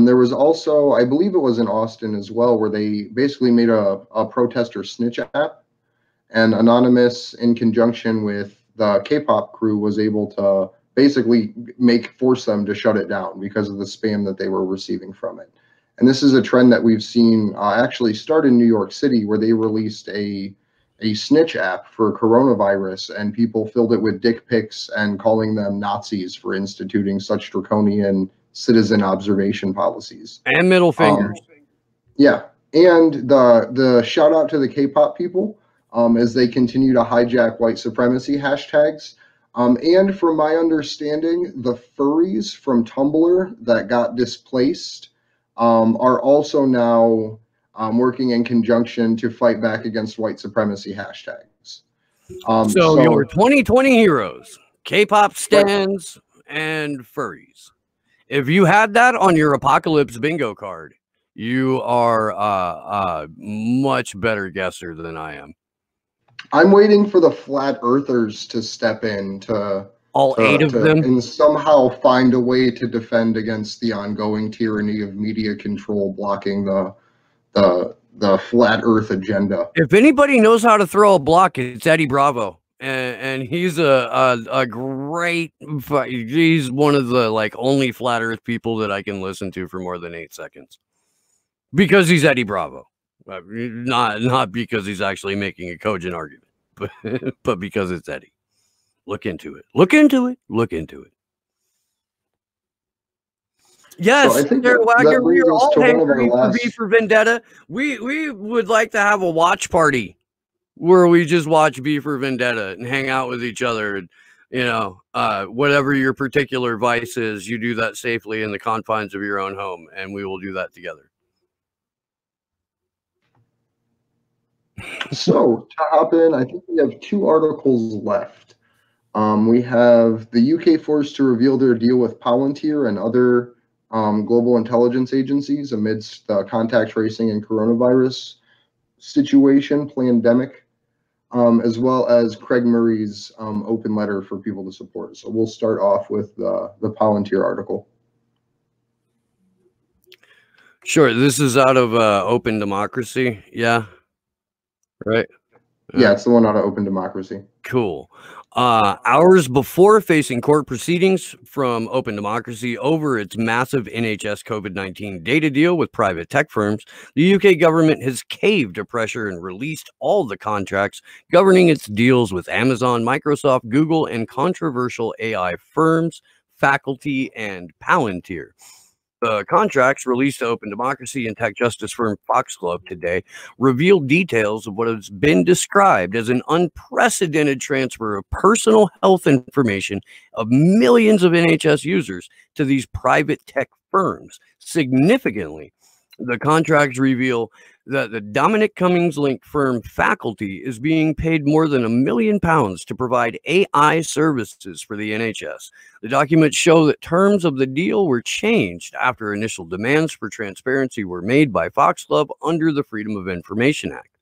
There was also, I believe it was in Austin as well, where they basically made a protester snitch app, and Anonymous, in conjunction with the K-pop crew, was able to basically force them to shut it down because of the spam that they were receiving from it. And this is a trend that we've seen actually start in New York City, where they released a snitch app for coronavirus, and people filled it with dick pics and calling them Nazis for instituting such draconian citizen observation policies and middle fingers. Yeah, and the shout out to the K-pop people as they continue to hijack white supremacy hashtags. And from my understanding, the furries from Tumblr that got displaced are also now working in conjunction to fight back against white supremacy hashtags. So your 2020 heroes, K-pop stans, and furries. If you had that on your apocalypse bingo card, you are a much better guesser than I am. I'm waiting for the flat earthers to step in to all 8 of them and somehow find a way to defend against the ongoing tyranny of media control blocking the flat earth agenda. If anybody knows how to throw a block, it's Eddie Bravo. And he's a great, he's one of the only flat earth people that I can listen to for more than 8 seconds because he's Eddie Bravo, not because he's actually making a cogent argument, but because it's Eddie. Look into it. Look into it. Look into it. Yes, so I think Sarah Wagner, we are all angry for V for Vendetta. We would like to have a watch party where we just watch V for Vendetta and hang out with each other. And, whatever your particular vice is, you do that safely in the confines of your own home, and we will do that together. So to hop in, I think we have 2 articles left. We have the UK forced to reveal their deal with Palantir and other global intelligence agencies amidst the contact tracing and coronavirus situation, pandemic, as well as Craig Murray's open letter for people to support. So we'll start off with the Palantir article. Sure. This is out of Open Democracy. Yeah. Right. Yeah, it's the one out of Open Democracy. Cool. Hours before facing court proceedings from Open Democracy over its massive NHS COVID-19 data deal with private tech firms, the UK government has caved to pressure and released all the contracts governing its deals with Amazon, Microsoft, Google, and controversial AI firms, Faculty, and Palantir. The contracts released to Open Democracy and tech justice firm Foxglove today reveal details of what has been described as an unprecedented transfer of personal health information of millions of NHS users to these private tech firms. Significantly, the contracts reveal that the Dominic Cummings-linked firm Faculty is being paid more than £1 million to provide AI services for the NHS. The documents show that terms of the deal were changed after initial demands for transparency were made by Foxglove under the Freedom of Information Act.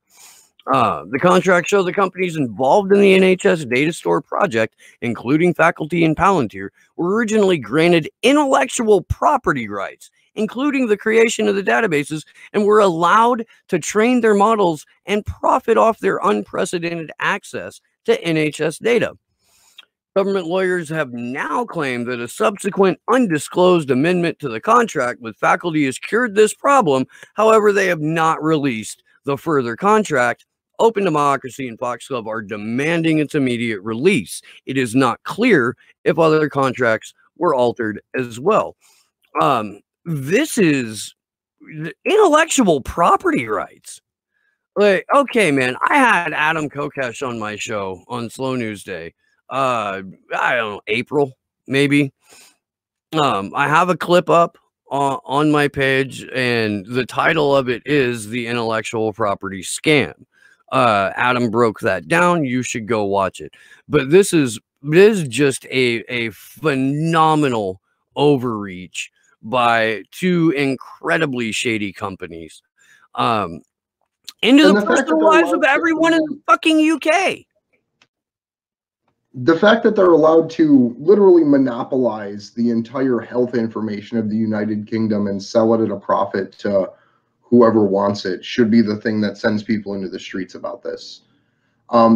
The contract shows the companies involved in the NHS data store project, including faculty and Palantir, were originally granted intellectual property rights, including the creation of the databases, and were allowed to train their models and profit off their unprecedented access to NHS data. Government lawyers have now claimed that a subsequent undisclosed amendment to the contract with faculty has cured this problem. However, they have not released the further contract. Open Democracy and Foxglove are demanding its immediate release. It is not clear if other contracts were altered as well. This is intellectual property rights. Like, okay, man, I had Adam Kokesh on my show on Slow News Day. I don't know, April, maybe. I have a clip up on my page, and the title of it is The Intellectual Property Scam. Adam broke that down. You should go watch it. But this is just a phenomenal overreach by two incredibly shady companies into the personal lives of everyone in the fucking UK. The fact that they're allowed to literally monopolize the entire health information of the United Kingdom and sell it at a profit to whoever wants it should be the thing that sends people into the streets about this.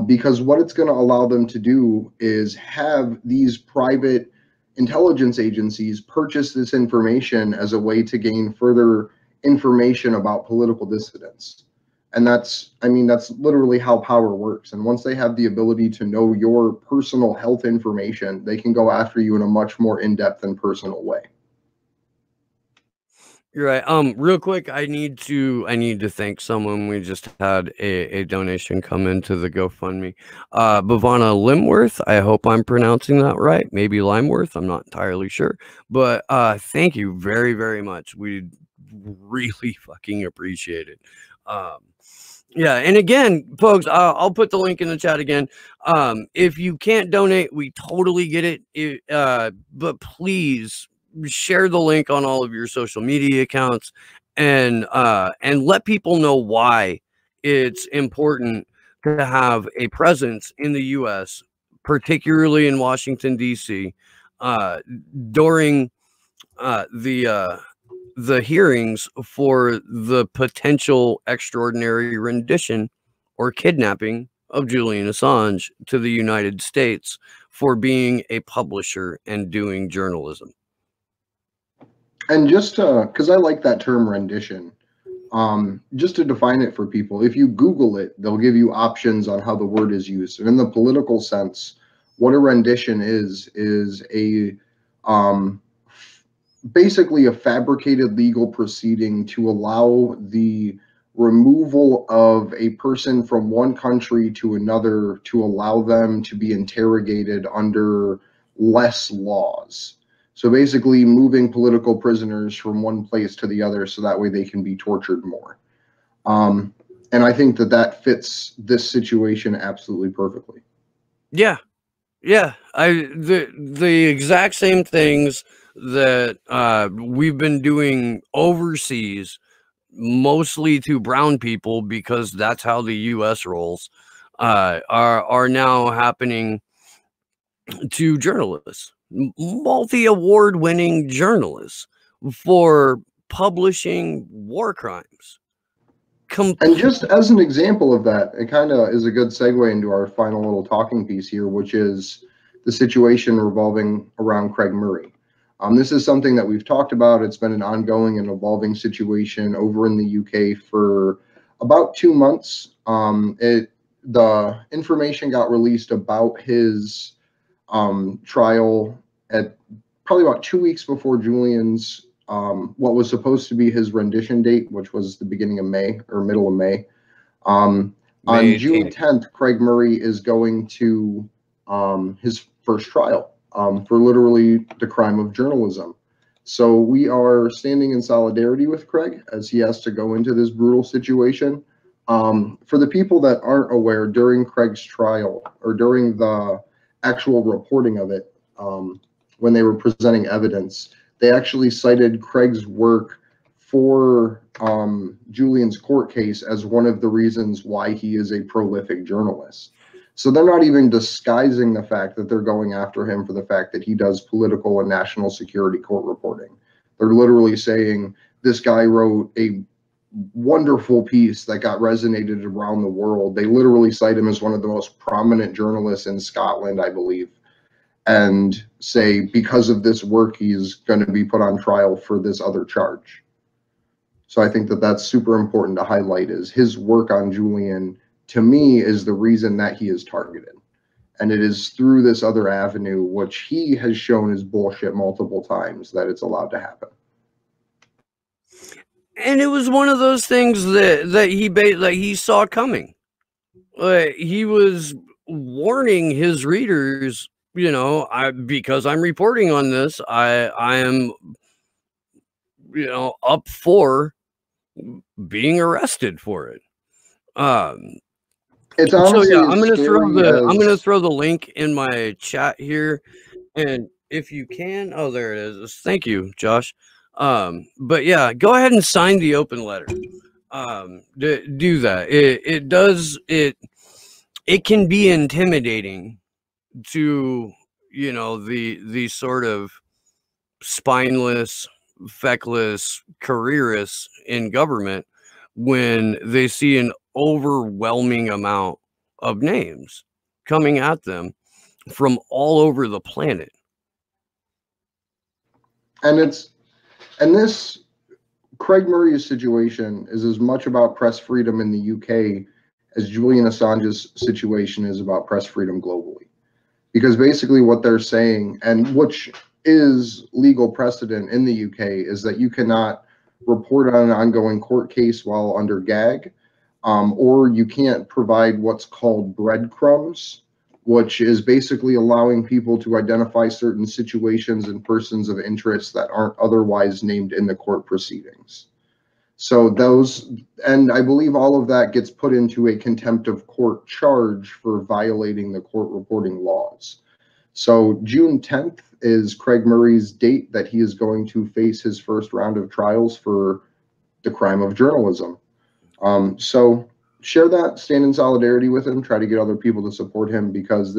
Because what it's going to allow them to do is have these private intelligence agencies purchase this information as a way to gain further information about political dissidents. And that's literally how power works. And once they have the ability to know your personal health information, they can go after you in a much more in-depth and personal way. You're right. Real quick, I need to thank someone. We just had a donation come into the GoFundMe. Bhavana Limworth. I hope I'm pronouncing that right. Maybe Limeworth. I'm not entirely sure. But thank you very, very much. We really fucking appreciate it. Yeah, and again, folks, I'll put the link in the chat again. If you can't donate, we totally get it. But please share the link on all of your social media accounts and let people know why it's important to have a presence in the U.S., particularly in Washington, D.C., during the hearings for the potential extraordinary rendition or kidnapping of Julian Assange to the United States for being a publisher and doing journalism. And just because I like that term rendition, just to define it for people, if you Google it, they'll give you options on how the word is used. And in the political sense, what a rendition is a basically a fabricated legal proceeding to allow the removal of a person from one country to another, to allow them to be interrogated under less laws. So basically moving political prisoners from one place to the other so that way they can be tortured more. And I think that fits this situation absolutely perfectly. Yeah. Yeah. The exact same things that we've been doing overseas, mostly to brown people, because that's how the U.S. rolls, are now happening to journalists, multi-award-winning journalists, for publishing war crimes. And just as an example of that, it kind of is a good segue into our final little talking piece here, which is the situation revolving around Craig Murray. This is something that we've talked about. It's been an ongoing and evolving situation over in the UK for about 2 months. The information got released about his trial at probably about 2 weeks before Julian's, what was supposed to be his rendition date, which was the beginning of May or middle of May. On June 10th, Craig Murray is going to his first trial for literally the crime of journalism. So we are standing in solidarity with Craig as he has to go into this brutal situation. For the people that aren't aware, during Craig's trial, or during the actual reporting of it, when they were presenting evidence, they actually cited Craig's work for Julian's court case as one of the reasons why he is a prolific journalist. So they're not even disguising the fact that they're going after him for the fact that he does political and national security court reporting. They're literally saying this guy wrote a wonderful piece that got resonated around the world. They literally cite him as one of the most prominent journalists in Scotland, I believe, and say because of this work, he's going to be put on trial for this other charge. So I think that that's super important to highlight, is his work on Julian, to me, is the reason that he is targeted. And it is through this other avenue, which he has shown is bullshit multiple times, that it's allowed to happen. And it was one of those things that he saw coming. He was warning his readers, you know, because I'm reporting on this, I am, you know, up for being arrested for it. It's honestly, so yeah, I'm gonna throw the link in my chat here, and if you can, oh, there it is. Thank you, Josh. But yeah, go ahead and sign the open letter. Do that. It can be intimidating to, you know, the sort of spineless, feckless careerists in government when they see an overwhelming amount of names coming at them from all over the planet. And this Craig Murray's situation is as much about press freedom in the UK as Julian Assange's situation is about press freedom globally. Because basically what they're saying, and which is legal precedent in the UK, is that you cannot report on an ongoing court case while under gag, or you can't provide what's called breadcrumbs, which is basically allowing people to identify certain situations and persons of interest that aren't otherwise named in the court proceedings. So those, and I believe all of that gets put into a contempt of court charge for violating the court reporting laws. So June 10th is Craig Murray's date that he is going to face his first round of trials for the crime of journalism. So share that, stand in solidarity with him, try to get other people to support him, because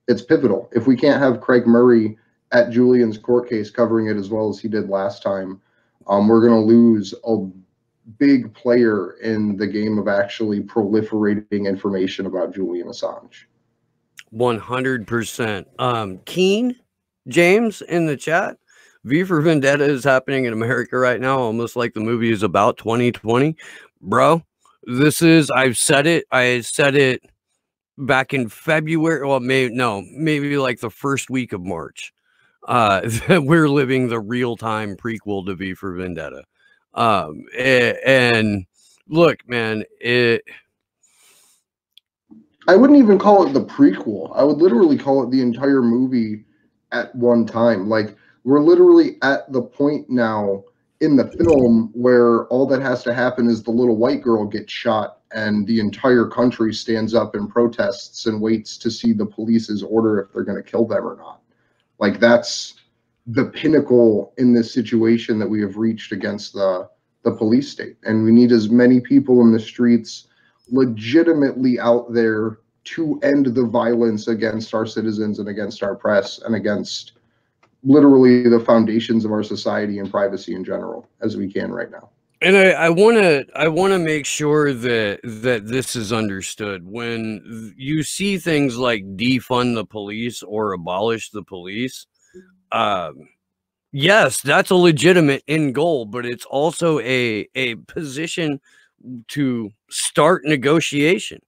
it's pivotal. If we can't have Craig Murray at Julian's court case covering it as well as he did last time, we're going to lose a big player in the game of actually proliferating information about Julian Assange. 100%. Keen James in the chat. V for Vendetta is happening in America right now, almost like the movie is about 2020. Bro, I said it back in February. Well, maybe like the first week of March. That we're living the real-time prequel to V for Vendetta. And look, man, I wouldn't even call it the prequel. I would literally call it the entire movie at one time. Like, we're literally at the point now in the film where all that has to happen is the little white girl gets shot and the entire country stands up and protests and waits to see the police's order if they're going to kill them or not. Like, that's the pinnacle in this situation that we have reached against the police state. And we need as many people in the streets legitimately out there to end the violence against our citizens and against our press and against literally the foundations of our society and privacy in general as we can right now. And I want to make sure that this is understood. When you see things like defund the police or abolish the police, yes, that's a legitimate end goal, but it's also a position to start negotiation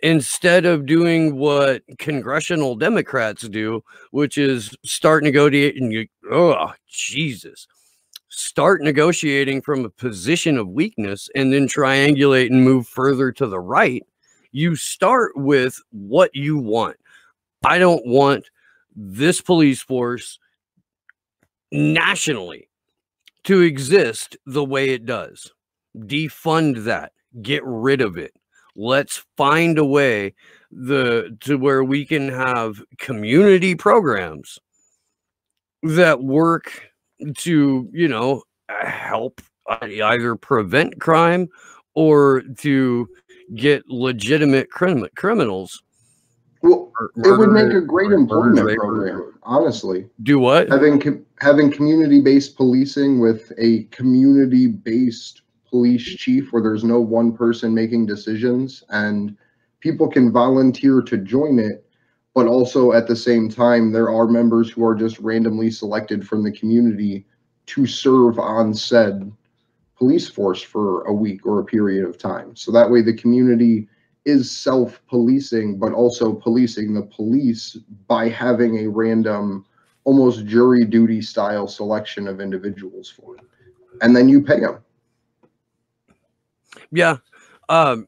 instead of doing what congressional Democrats do, which is start negotiating. Oh, Jesus. Start negotiating from a position of weakness and then triangulate and move further to the right. You start with what you want. I don't want this police force nationally to exist the way it does. Defund that. Get rid of it. Let's find a way to where we can have community programs that work to, you know, help either prevent crime or to get legitimate criminals. Well, it would make a great employment program, honestly. Do what? Having community-based policing with a community-based police chief where there's no one person making decisions and people can volunteer to join it, but also at the same time, there are members who are just randomly selected from the community to serve on said police force for a week or a period of time. So that way the community is self-policing, but also policing the police by having a random, almost jury duty style selection of individuals for it. And then you pay them. Yeah.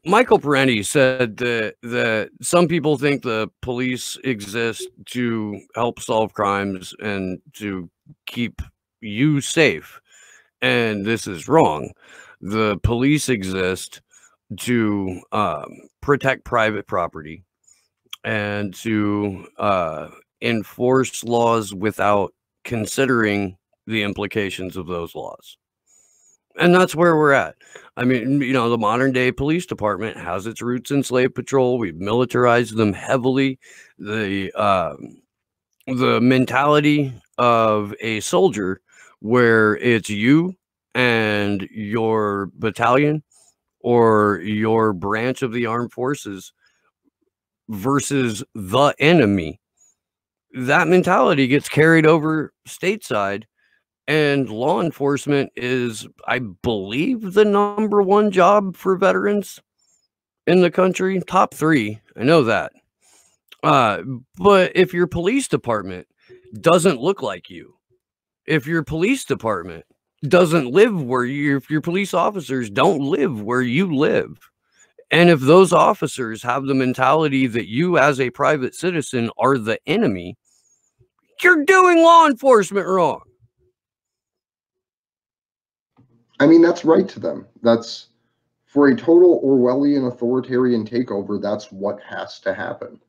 Michael Parenti said that some people think the police exist to help solve crimes and to keep you safe. And this is wrong. The police exist to protect private property and to enforce laws without considering the implications of those laws. And that's where we're at. I mean, you know, the modern day police department has its roots in slave patrol. We've militarized them heavily. The mentality of a soldier where it's you and your battalion or your branch of the armed forces versus the enemy. That mentality gets carried over stateside, and law enforcement is, I believe, the #1 job for veterans in the country. Top 3. I know that. But if your police department doesn't look like you, if your police department doesn't live where if your police officers don't live where you live, and if those officers have the mentality that you as a private citizen are the enemy, you're doing law enforcement wrong. I mean, that's right to them. That's, for a total Orwellian authoritarian takeover, that's what has to happen.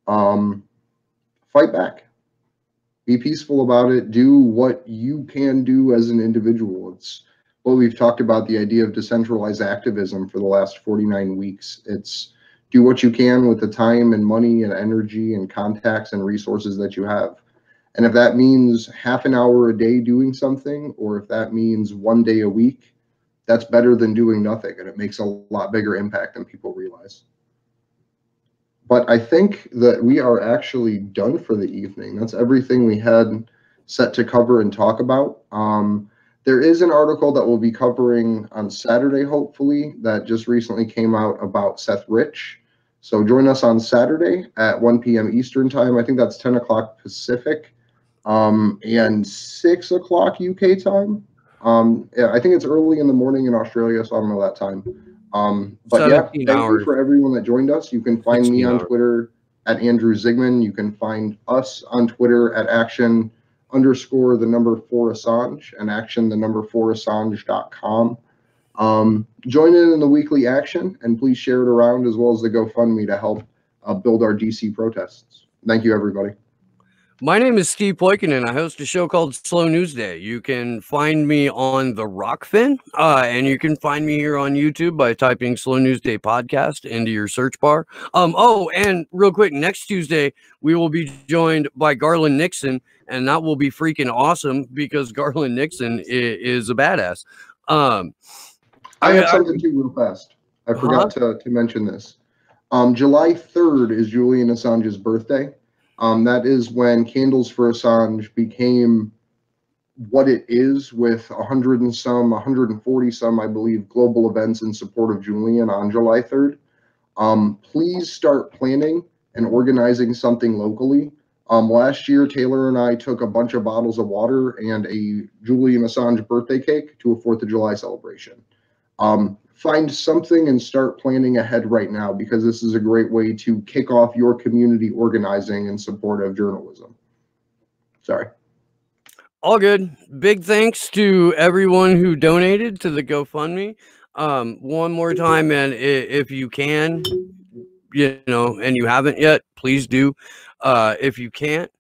Fight back. Be peaceful about it. Do what you can do as an individual. It's what we've talked about, the idea of decentralized activism for the last 49 weeks. It's do what you can with the time and money and energy and contacts and resources that you have. And if that means half an hour a day doing something, or if that means 1 day a week, that's better than doing nothing. And it makes a lot bigger impact than people realize. But I think that we are actually done for the evening. That's everything we had set to cover and talk about. There is an article that we'll be covering on Saturday, hopefully, that just recently came out about Seth Rich. So join us on Saturday at 1 p.m. Eastern time. I think that's 10 o'clock Pacific and 6 o'clock UK time. Yeah, I think it's early in the morning in Australia, so I don't know that time. But yeah, thank you for everyone that joined us. You can find me on Twitter at Andrew Zigman. You can find us on Twitter at action_4Assange and action4Assange.com. Join in the weekly action, and please share it around, as well as the GoFundMe to help build our DC protests. Thank you, everybody. My name is Steve Poikinen. I host a show called Slow News Day. You can find me on the Rockfin, and you can find me here on YouTube by typing Slow News Day Podcast into your search bar. Oh, and real quick, next Tuesday, we will be joined by Garland Nixon, and that will be freaking awesome because Garland Nixon is a badass. I have something too real fast. I forgot to mention this. July 3rd is Julian Assange's birthday. That is when Candles for Assange became what it is, with 140 some, I believe, global events in support of Julian on July 3rd. Please start planning and organizing something locally. Last year, Taylor and I took a bunch of bottles of water and a Julian Assange birthday cake to a 4th of July celebration. Find something and start planning ahead right now, because this is a great way to kick off your community organizing in support of journalism. Sorry. All good. Big thanks to everyone who donated to the GoFundMe. One more time, and if you can, you know, and you haven't yet, please do. If you can't,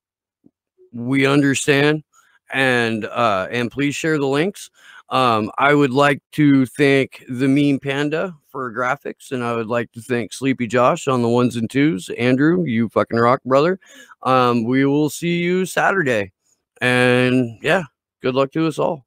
we understand. And please share the links. I would like to thank the Meme Panda for graphics, and I would like to thank Sleepy Josh on the 1s and 2s. Andrew, you fucking rock, brother. We will see you Saturday. And yeah, good luck to us all.